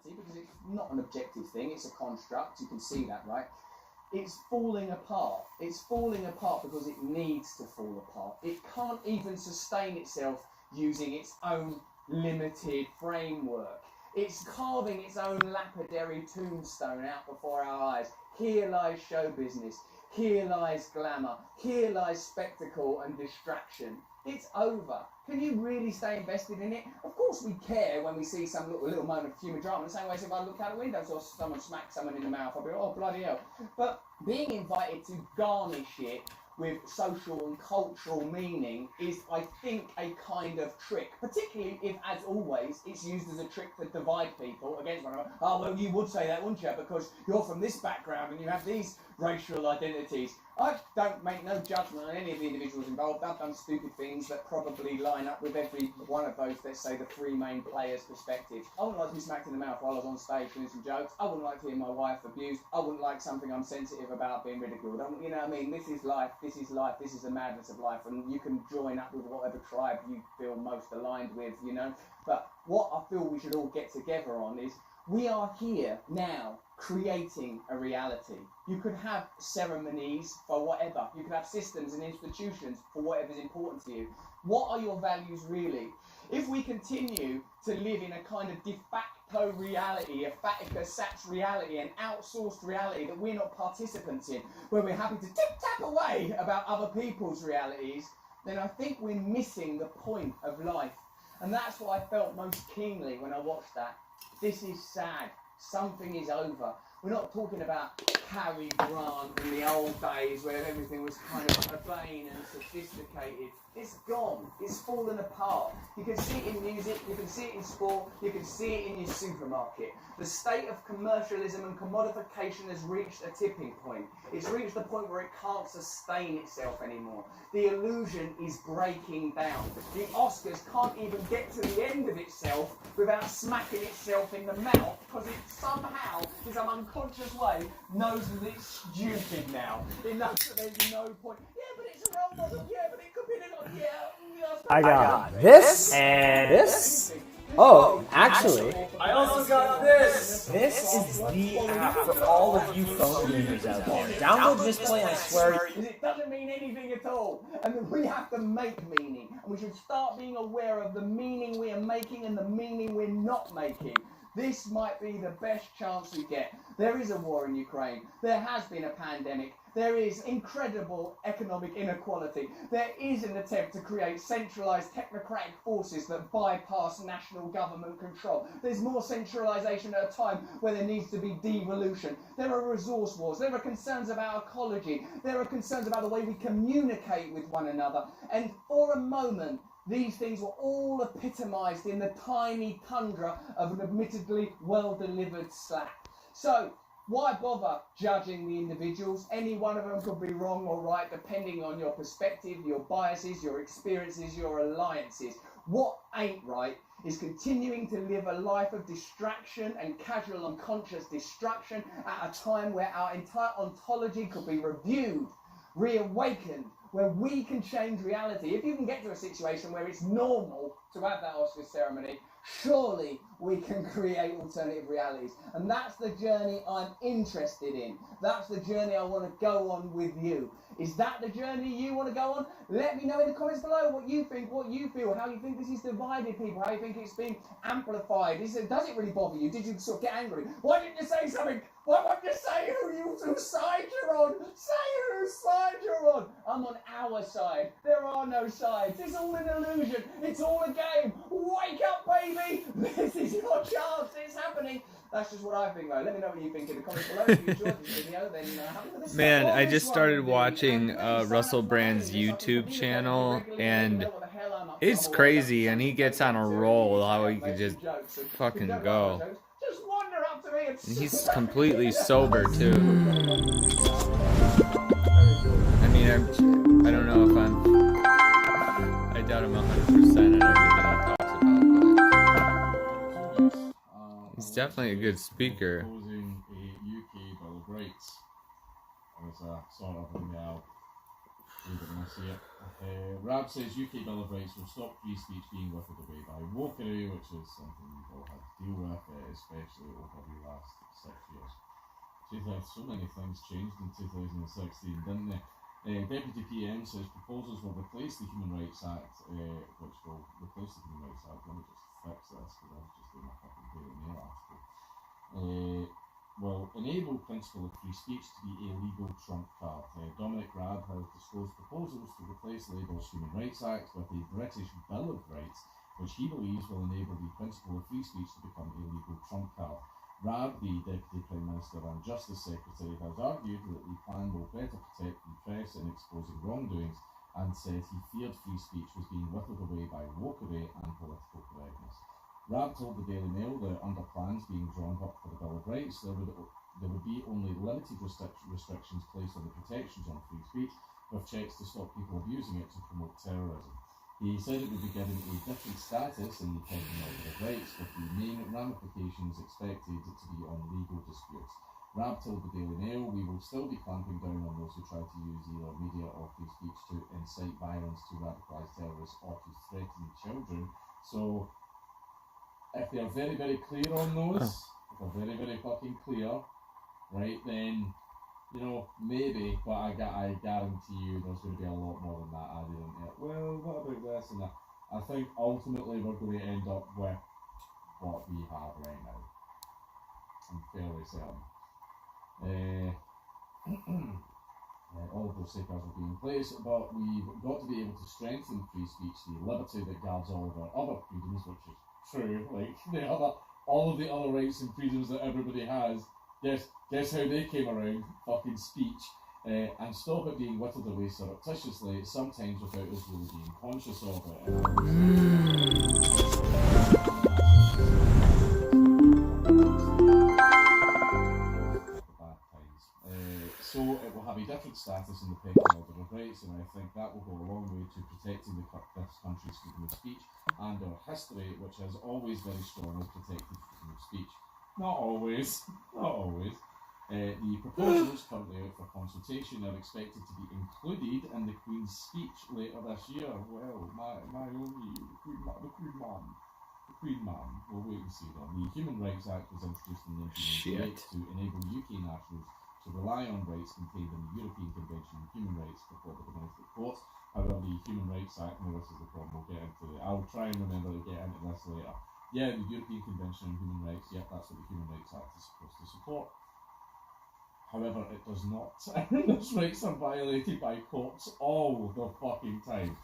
because it's not an objective thing, it's a construct, you can see that, right? It's falling apart. It's falling apart because it needs to fall apart. It can't even sustain itself using its own limited framework. It's carving its own lapidary tombstone out before our eyes. Here lies show business. Here lies glamour. Here lies spectacle and distraction. It's over. Can you really stay invested in it? Of course we care when we see some little moment of human drama. The same way as if I look out the window or someone smacks someone in the mouth, I'll be like, oh, bloody hell. But being invited to garnish it with social and cultural meaning is, I think, a kind of trick. Particularly if, as always, it's used as a trick to divide people against one another. Oh, well, you would say that, wouldn't you? Because you're from this background and you have these racial identities. I don't make no judgment on any of the individuals involved. I've done stupid things that probably line up with every one of those, let's say, the three main players' perspectives. I wouldn't like to be smacked in the mouth while I was on stage doing some jokes. I wouldn't like to hear my wife abused. I wouldn't like something I'm sensitive about being ridiculed. You know what I mean? This is life. This is life. This is the madness of life. And you can join up with whatever tribe you feel most aligned with, you know. But what I feel we should all get together on is we are here now creating a reality. You could have ceremonies for whatever. You could have systems and institutions for whatever's important to you. What are your values really? If we continue to live in a kind of de facto reality, a fatica sats reality, an outsourced reality that we're not participants in, where we're happy to tip-tap away about other people's realities, then I think we're missing the point of life. And that's what I felt most keenly when I watched that. This is sad. Something is over. We're not talking about Cary Grant in the old days where everything was kind of urbane and sophisticated. It's gone. It's fallen apart. You can see it in music, you can see it in sport, you can see it in your supermarket. The state of commercialism and commodification has reached a tipping point. It's reached the point where it can't sustain itself anymore. The illusion is breaking down. The Oscars can't even get to the end of itself without smacking itself in the mouth because it somehow, in some unconscious way, knows that it's stupid now. It knows that there's no point. Yeah, but it's a role model. Yeah, but it could be a little. I got this and this. Oh, actually, I also got this. This is the app for all of you phone gamers out there. Download this play and I swear it doesn't mean anything at all. And we have to make meaning. And we should start being aware of the meaning we are making and the meaning we're not making. This might be the best chance we get. There is a war in Ukraine. There has been a pandemic. There is incredible economic inequality. There is an attempt to create centralised technocratic forces that bypass national government control. There's more centralisation at a time where there needs to be devolution. There are resource wars. There are concerns about ecology. There are concerns about the way we communicate with one another. And for a moment, these things were all epitomised in the tiny tundra of an admittedly well-delivered slap. So, why bother judging the individuals? Any one of them could be wrong or right depending on your perspective, your biases, your experiences, your alliances. What ain't right is continuing to live a life of distraction and casual unconscious destruction at a time where our entire ontology could be reviewed, reawakened, where we can change reality. If you can get to a situation where it's normal to have that Oscar ceremony, surely we can create alternative realities. And that's the journey I'm interested in. That's the journey I want to go on with you. Is that the journey you want to go on? Let me know in the comments below what you think, what you feel, how you think this has divided people, how you think it's been amplified. Does it really bother you? Did you sort of get angry? Why didn't you say something? Why won't you say whose side you're on? Say whose side you're on. I'm on our side. There are no sides. It's all an illusion. It's all a game. Wake up, baby. This is your chance. It's happening. That's just what I think, though. Let me know what you think in the comments below. If you enjoyed this video, then have a look at this. Man, I just started watching Russell Brand's YouTube channel, and it's crazy, and he gets on a roll how he can just fucking go. And he's completely sober, too. I mean, I don't know if I doubt him 100% on everything he talks about, but he's definitely a good speaker. Proposing a UK Bill of Rights as a sort of you're going to see it. Rab says UK Bill of Rights will stop free speech being whittled away by wokery, which is something we've all had to deal with, especially over the last 6 years. So many things changed in 2016, didn't they? Deputy PM says proposals will replace the Human Rights Act, which will replace the Human Rights Act. Let me just fix this, because I was just doing my fucking Daily Mail article. Will enable principle of free speech to be a legal trump card. Dominic Raab has disclosed proposals to replace Labour's Human Rights Act with a British Bill of Rights, which he believes will enable the principle of free speech to become a legal trump card. Raab, the Deputy Prime Minister and Justice Secretary, has argued that the plan will better protect the press in exposing wrongdoings, and said he feared free speech was being whittled away by wokery and political correctness. Raab told the Daily Mail that under plans being drawn up for the Bill of Rights, there would be only limited restrictions placed on the protections on free speech, with checks to stop people abusing it to promote terrorism. He said it would be given a different status in the pending Bill of Rights, with the main ramifications expected to be on legal disputes. Raab told the Daily Mail, "We will still be clamping down on those who try to use either media or free speech to incite violence, to radicalise terrorists, or to threaten children." So, if they're very, very clear on those, if they're very, very fucking clear, right, then, you know, maybe, but I guarantee you there's going to be a lot more than that added in there. Well, what about this and that? I think ultimately we're going to end up with what we have right now. I'm fairly certain. All of those safeguards will be in place, but we've got to be able to strengthen free speech, the liberty that guards all of our other freedoms, which is true, like all of the other rights and freedoms that everybody has. Guess how they came around? Fucking speech. And stop it being whittled away surreptitiously, sometimes without us really being conscious of it. So it will have a different status in the pending order of rights, and I think that will go a long way to protecting this country's freedom of speech and our history, which has always very strongly protected freedom of speech. Not always, not always. The proposals currently out for consultation are expected to be included in the Queen's speech later this year. Well, my only the Queen Mum. We'll wait and see then. The Human Rights Act was introduced in 1998 to enable UK nationals to rely on rights contained in the European Convention on Human Rights before the domestic courts. However, the Human Rights Act, no, this is the problem, we'll get into it. I'll try and remember to get into this later. Yeah, the European Convention on Human Rights, yeah, that's what the Human Rights Act is supposed to support. However, it does not. Those rights are violated by courts all the fucking time.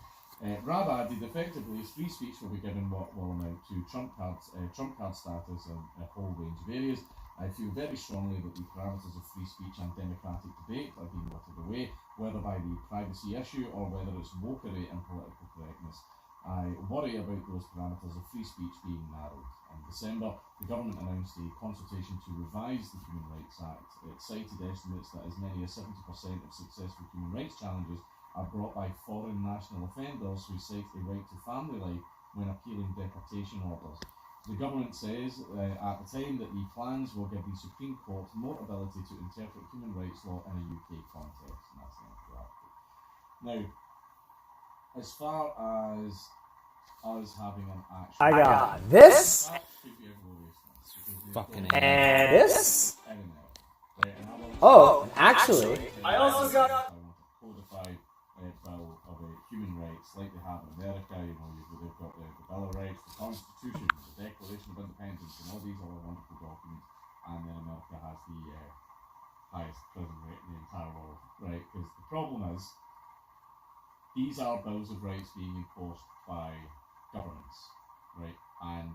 Rab added, effectively, free speech will be given what will amount to trump card status in a whole range of areas. I feel very strongly that the parameters of free speech and democratic debate are being whittled away, whether by the privacy issue or whether it's wokery and political correctness. I worry about those parameters of free speech being narrowed. In December, the government announced a consultation to revise the Human Rights Act. It cited estimates that as many as 70% of successful human rights challenges are brought by foreign national offenders who cite a right to family life when appealing deportation orders. The government says at the time that the plans will give the Supreme Court more ability to interpret human rights law in a UK context. And that's the end of the article. Now, as far as us having an actual... I got this. Fucking and this. Oh, actually, I also got... codified bill of human rights like they have in America. You know, they've got the Bill of Rights, the Constitution, the Declaration of Independence, and all these other wonderful documents. And then America has the highest prison rate in the entire world, right? Because the problem is, these are bills of rights being enforced by governments, right? And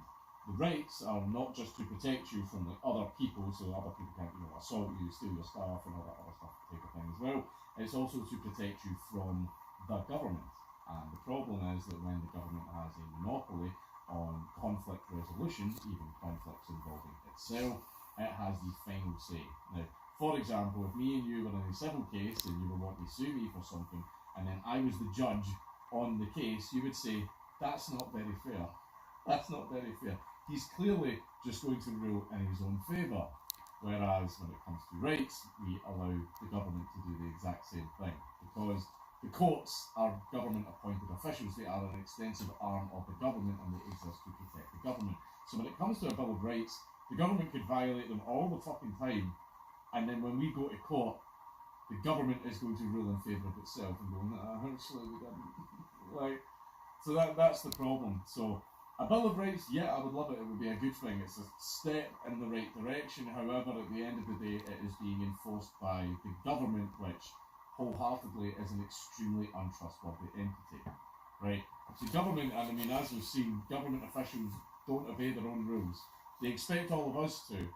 the rights are not just to protect you from the other people, so other people can't, assault you, steal your stuff, and all that other stuff type of thing as well. It's also to protect you from the government. And the problem is that when the government has a monopoly on conflict resolution, even conflicts involving itself, it has the final say. Now, for example, if me and you were in a civil case and you were wanting to sue me for something, and then I was the judge on the case, you would say, that's not very fair. That's not very fair. He's clearly just going to rule in his own favour. Whereas when it comes to rights, we allow the government to do the exact same thing. Because the courts are government-appointed officials. They are an extensive arm of the government and they exist to protect the government. So when it comes to a Bill of Rights, the government could violate them all the fucking time, and then when we go to court, the government is going to rule in favour of itself and go, actually we didn't. So that's the problem. So a Bill of Rights, yeah, I would love it. It would be a good thing. It's a step in the right direction. However, at the end of the day, it is being enforced by the government, which wholeheartedly is an extremely untrustworthy entity, right? The government, and I mean, as we've seen, government officials don't obey their own rules. They expect all of us to,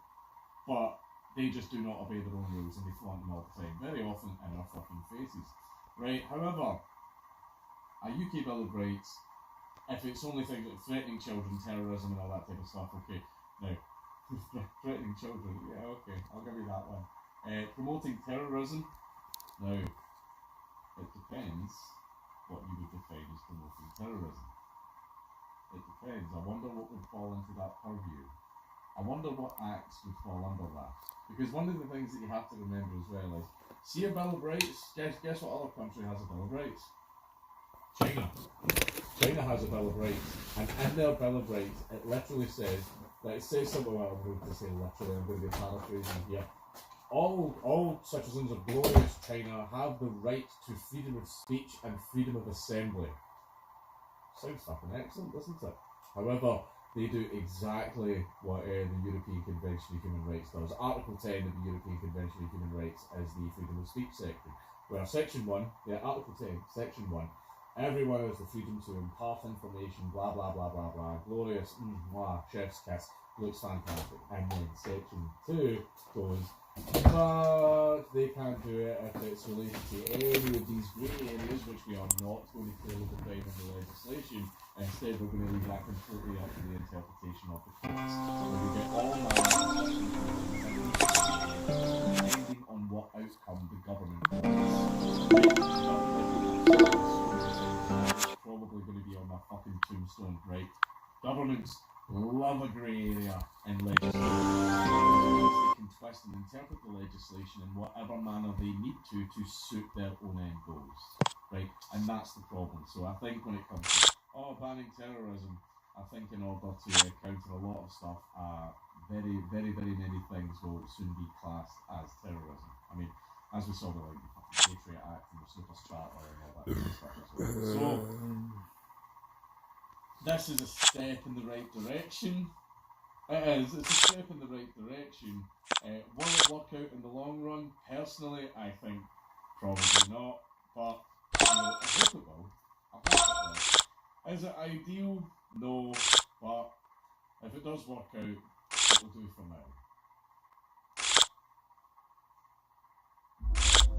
but they just do not obey their own rules and they flaunt them all the time, very often in our fucking faces, right? However, a UK Bill of Rights, if it's only things like threatening children, terrorism and all that type of stuff, okay. Now, threatening children, yeah, okay, I'll give you that one. Promoting terrorism, now, it depends what you would define as promoting terrorism. It depends. I wonder what would fall into that purview. I wonder what acts would fall under that. Because one of the things that you have to remember as well is, see a Bill of Rights, guess what other country has a Bill of Rights? China. China has a Bill of Rights, and in their Bill of Rights, it literally says, it says something like, I'm going to say literally, I'm going to be paraphrasing here. All citizens of glorious China have the right to freedom of speech and freedom of assembly. Sounds fucking excellent, doesn't it? However, they do exactly what the European Convention of Human Rights does. Article 10 of the European Convention of Human Rights is the freedom of speech section, where Section 1, Article 10, Section 1, everyone has the freedom to impart information, blah blah blah blah blah, glorious, chef's kiss, looks fantastic. And then Section 2 goes, but they can't do it if it's related to any of these grey areas, which we are not going to clearly define in the legislation. Instead, we're going to leave that completely up to the interpretation of the courts. So we get all depending on what outcome the government wants. It's probably going to be on my fucking tombstone, right? Governments love a grey area in legislation. They can twist and interpret the legislation in whatever manner they need to suit their own end goals, right? And that's the problem. So I think when it comes to banning terrorism, I think in order to counter a lot of stuff, very, very, very many things will soon be classed as terrorism. I mean, as we saw with the fucking Patriot Act and the Snippers Charter and all that kind of stuff as well. So this is a step in the right direction, It is. It's a step in the right direction. Will it work out in the long run? Personally, I think probably not. But I hope it will. I hope it will. Is it ideal? No. But if it does work out, it will do for now.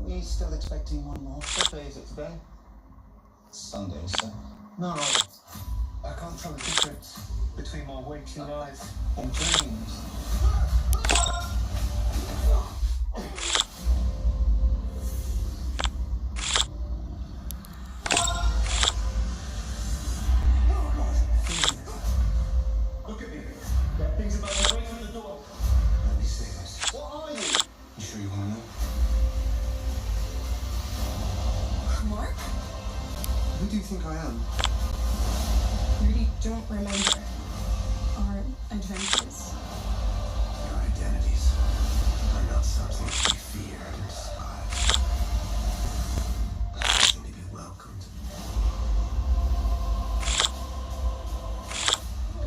Are you still expecting one more? What day is it today? Sunday, sir. No, I can't tell the difference between my waking life and dreams. Look at me. That thing's about to break through the door. Let me see this. What are you? You sure you want to know? Mark? Who do you think I am? Really don't remember our adventures. Your identities are not something to be feared and despised, but something to be welcomed.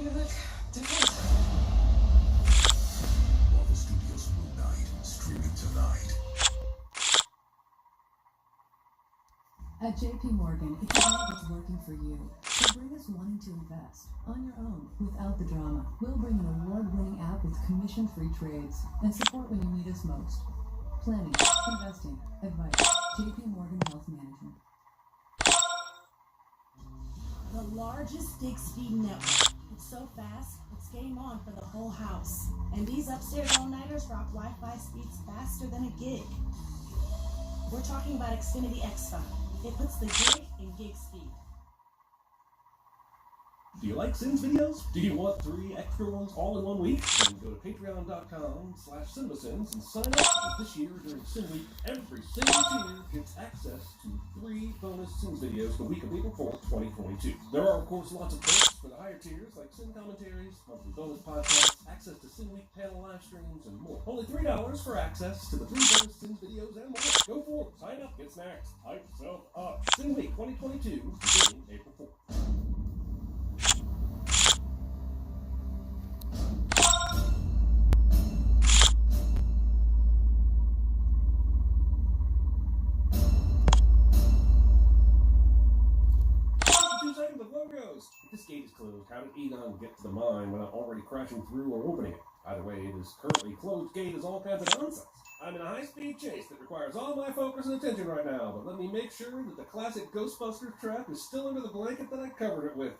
You look different. Marvel Studios Moon Knight, streaming tonight. At JP Morgan, it's about what's working for you. So bring us wanting to invest on your own without the drama. We'll bring an award-winning app with commission-free trades and support when you need us most. Planning, investing, advice. JP Morgan Wealth Management. The largest gig-speed network. It's so fast, it's game on for the whole house. And these upstairs all-nighters rock Wi-Fi speeds faster than a gig. We're talking about Xfinity X5. It puts the gig in gig speed. Do you like Sims videos? Do you want 3 extra ones all in 1 week? Then go to patreon.com/CinemaSins and sign up, because this year during Sim Week, every single tier gets access to 3 bonus Sims videos the week of April 4th, 2022. There are, of course, lots of perks for the higher tiers, like Sim commentaries, monthly bonus podcasts, access to Sim Week panel live streams, and more. Only $3 for access to the 3 bonus Sims videos and more. Go forward, sign up, get snacks, hype yourself up. Sim Week 2022, beginning April 4th. If this gate is closed, how did Egon get to the mine without already crashing through or opening it? Either way, this currently closed gate is all kinds of nonsense. I'm in a high-speed chase that requires all my focus and attention right now, but let me make sure that the classic Ghostbusters trap is still under the blanket that I covered it with.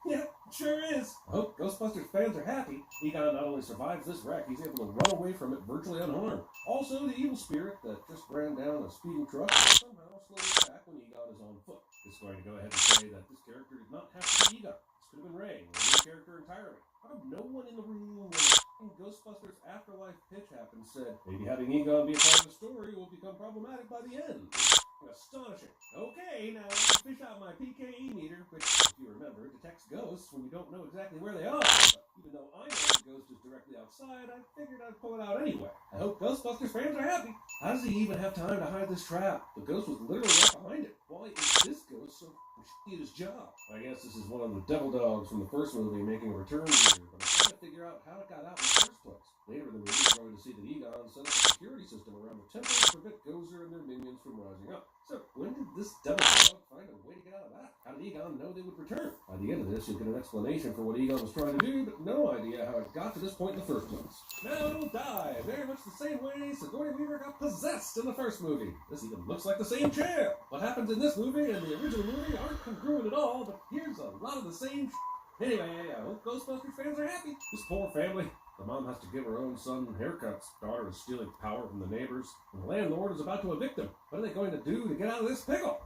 Yeah, sure is. I hope Ghostbusters fans are happy. Egon not only survives this wreck, he's able to run away from it virtually unharmed. Also, the evil spirit that just ran down a speeding truck will somehow slowly attack when Egon is on foot. Just going to go ahead and say that this character did not have to be Egon. This could have been Ray, or a new character entirely. How come no one in the room when Ghostbusters Afterlife pitch happened said, maybe having Egon be a part of the story will become problematic by the end? Astonishing. Okay, now let me fish out my PKE meter, which, if you remember, detects ghosts when you don't know exactly where they are. But even though I know the ghost is directly outside, I figured I'd pull it out anyway. I hope Ghostbusters fans are happy. How does he even have time to hide this trap? The ghost was literally right behind it. Why is this ghost so shitty at his job? I guess this is one of the devil dogs from the first movie making a return here, but I'm trying to figure out how it got out in the first place. Later in the movie, we're going to see that Egon set up a security system around the temple to prevent Gozer and their minions from rising up. So, when did this devil dog find a way to get out of that? How did Egon know they would return? By the end of this, you'll get an explanation for what Egon was trying to do, but no idea how it got to this point in the first place. Now it'll die, very much the same way Sigourney Weaver got possessed in the first movie. This even looks like the same chair. What happens in this movie and the original movie aren't congruent at all, but here's a lot of the same Anyway, I hope Ghostbusters fans are happy. This poor family. The mom has to give her own son haircuts. Daughter is stealing power from the neighbors. And the landlord is about to evict him. What are they going to do to get out of this pickle?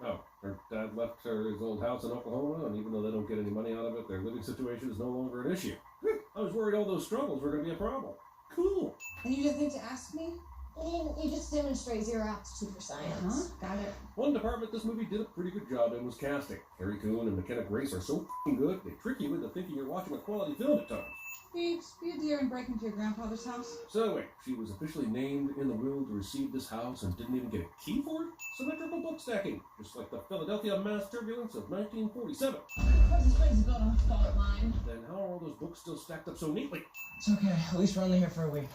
Oh, her dad left her his old house in Oklahoma, and even though they don't get any money out of it, their living situation is no longer an issue. I was worried all those struggles were going to be a problem. Cool. And you didn't think to ask me? You just demonstrate zero aptitude for science. Got it. One department this movie did a pretty good job in was casting. Harry Coon and McKenna Grace are so f***ing good, they trick you into thinking you're watching a quality film at times. Phoebes, be a dear and break into your grandfather's house. So wait, she was officially named in the will to receive this house and didn't even get a key for it? Symmetrical book stacking, just like the Philadelphia mass turbulence of 1947. What's this place is built on a fault line? Then how are all those books still stacked up so neatly? It's okay. At least we're only here for a week.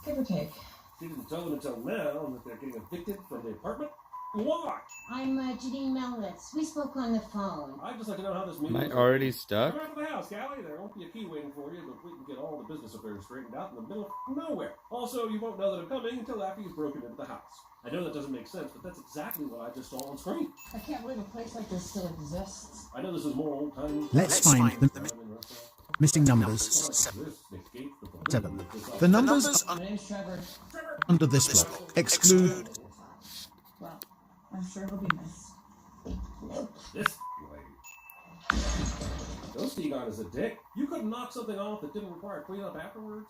Give or take. She didn't tell them until now that they're getting evicted from the apartment. Why? I'm Janine Melnitz. We spoke on the phone. I'd just like to know how this Am meeting I already stuck? Come out to the house, Callie. There won't be a key waiting for you, but we can get all the business affairs straightened out in the middle of nowhere. Also, you won't know that I'm coming until after you've broken into the house. I know that doesn't make sense, but that's exactly what I just saw on screen. I can't believe a place like this still exists. I know this is more old-time... Let's find the missing numbers 7. The numbers My name's Trevor. under this block exclude... Well, I'm sure he'll be missed. This lady. Ghost Egon is a dick. You couldn't knock something off that didn't require cleanup afterwards?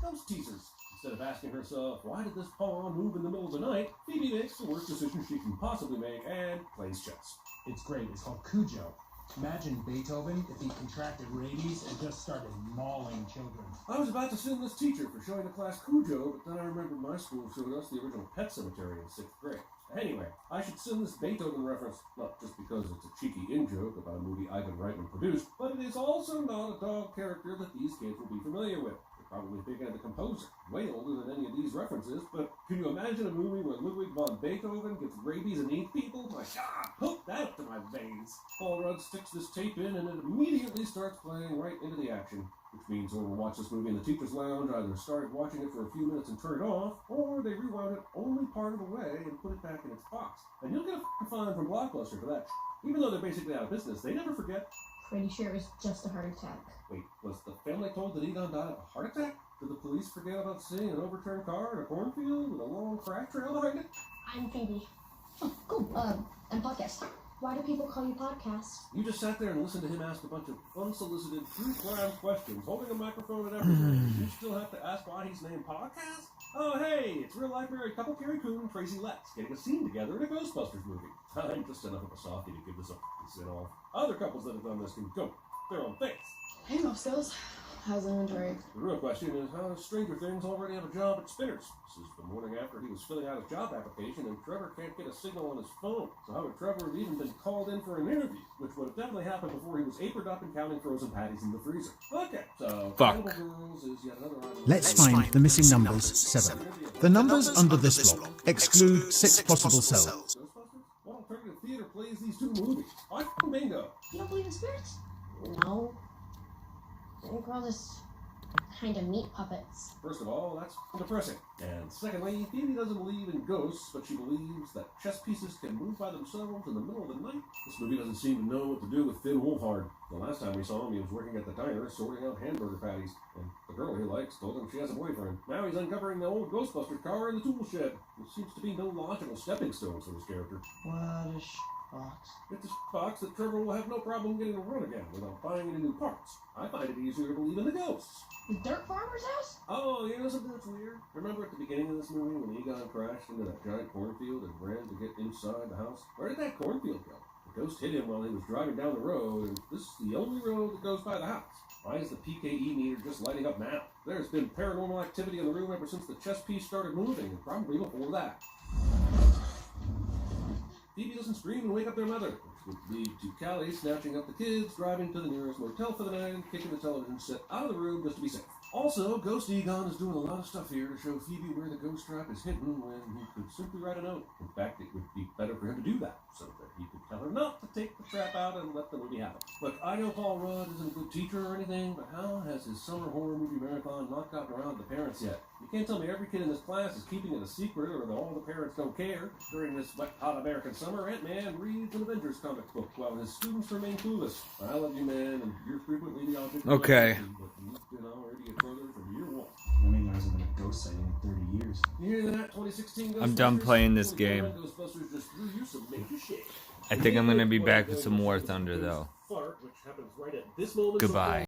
Ghost teasers. Instead of asking herself, why did this pawn move in the middle of the night, Phoebe makes the worst decision she can possibly make and plays chess. It's great. It's called Cujo. Imagine Beethoven if he contracted rabies and just started mauling children. I was about to sue this teacher for showing the class Cujo, but then I remembered my school showed us the original Pet Cemetery in 6th grade. Anyway, I should send this Beethoven reference, not just because it's a cheeky in-joke about a movie Ivan Reitman produced, but it is also not a dog character that these kids will be familiar with. They're probably thinking of the composer, way older than any of these references, but can you imagine a movie where Ludwig von Beethoven gets rabies and eats people? My God, hook that up to my veins. Paul Rudd sticks this tape in and it immediately starts playing right into the action. Which means whoever watched this movie in the teacher's lounge either started watching it for a few minutes and turned it off, or they rewound it only part of the way and put it back in its box. And you'll get a fine from Blockbuster for that. Even though they're basically out of business, they never forget. Pretty sure it was just a heart attack. Wait, was the family told that Egon died of a heart attack? Did the police forget about seeing an overturned car in a cornfield with a long crack trail behind it? I'm Phoebe. Oh, cool. And podcast. Why do people call you podcast? You just sat there and listened to him ask a bunch of unsolicited, true crime questions, holding a microphone and everything. You still have to ask why he's named Podcast? Oh, hey, it's real-life married couple Carrie Coon and Tracy Letts getting a scene together in a Ghostbusters movie. I'm just enough of a softie to give this a sit-off. Other couples that have done this can go their own things. Hey, Mofstills. How's inventory? The real question is, how does Stranger Things already have a job at Spinners? This is the morning after he was filling out his job application, and Trevor can't get a signal on his phone. So how would Trevor have even been called in for an interview? Which would have definitely happened before he was aproned up and counting frozen patties in the freezer. Okay, so Fuck. Girls is yet another item. Let's find the missing numbers 7. The numbers under this block exclude 6 possible cells. Ghostbusters? What alternative theater plays these two movies? I bingo. You don't believe in spirits? No. I think we're all just kind of meat puppets. First of all, that's depressing. And secondly, Phoebe doesn't believe in ghosts, but she believes that chess pieces can move by themselves in the middle of the night. This movie doesn't seem to know what to do with Finn Wolfhard. The last time we saw him, he was working at the diner sorting out hamburger patties, and the girl he likes told him she has a boyfriend. Now he's uncovering the old Ghostbusters car in the tool shed. There seems to be no logical stepping stones for his character. What a box. It's a box that Trevor will have no problem getting to run again without buying any new parts. I find it easier to believe in the ghosts. The dirt farmer's house? Oh, you know something that's weird? Remember at the beginning of this movie when Egon crashed into that giant cornfield and ran to get inside the house? Where did that cornfield go? The ghost hit him while he was driving down the road, and this is the only road that goes by the house. Why is the PKE meter just lighting up now? There's been paranormal activity in the room ever since the chess piece started moving, and probably before that. Phoebe doesn't scream and wake up their mother, which would lead to Callie snatching up the kids, driving to the nearest motel for the night, and kicking the television set out of the room just to be safe. Also, Ghost Egon is doing a lot of stuff here to show Phoebe where the ghost trap is hidden when he could simply write a note. In fact, it would be better for him to do that, so that he could tell her not to take the trap out and let the movie happen. Look, I know Paul Rudd isn't a good teacher or anything, but how has his summer horror movie marathon not gotten around to the parents yet? You can't tell me every kid in this class is keeping it a secret or that all the parents don't care. During this wet, hot American summer, Ant-Man reads an Avengers comic book while his students remain clueless. I love you, man, and you're frequently the object of Okay. but you've been already a brother from year one. I mean, there hasn't been a ghost sighting in 30 years. You hear that, 2016 I'm done Ghostbusters? playing this game. Ghostbusters just threw you some major shit. I think I'm gonna be back with some War Thunder though. Fart, which happens right at this moment. Goodbye.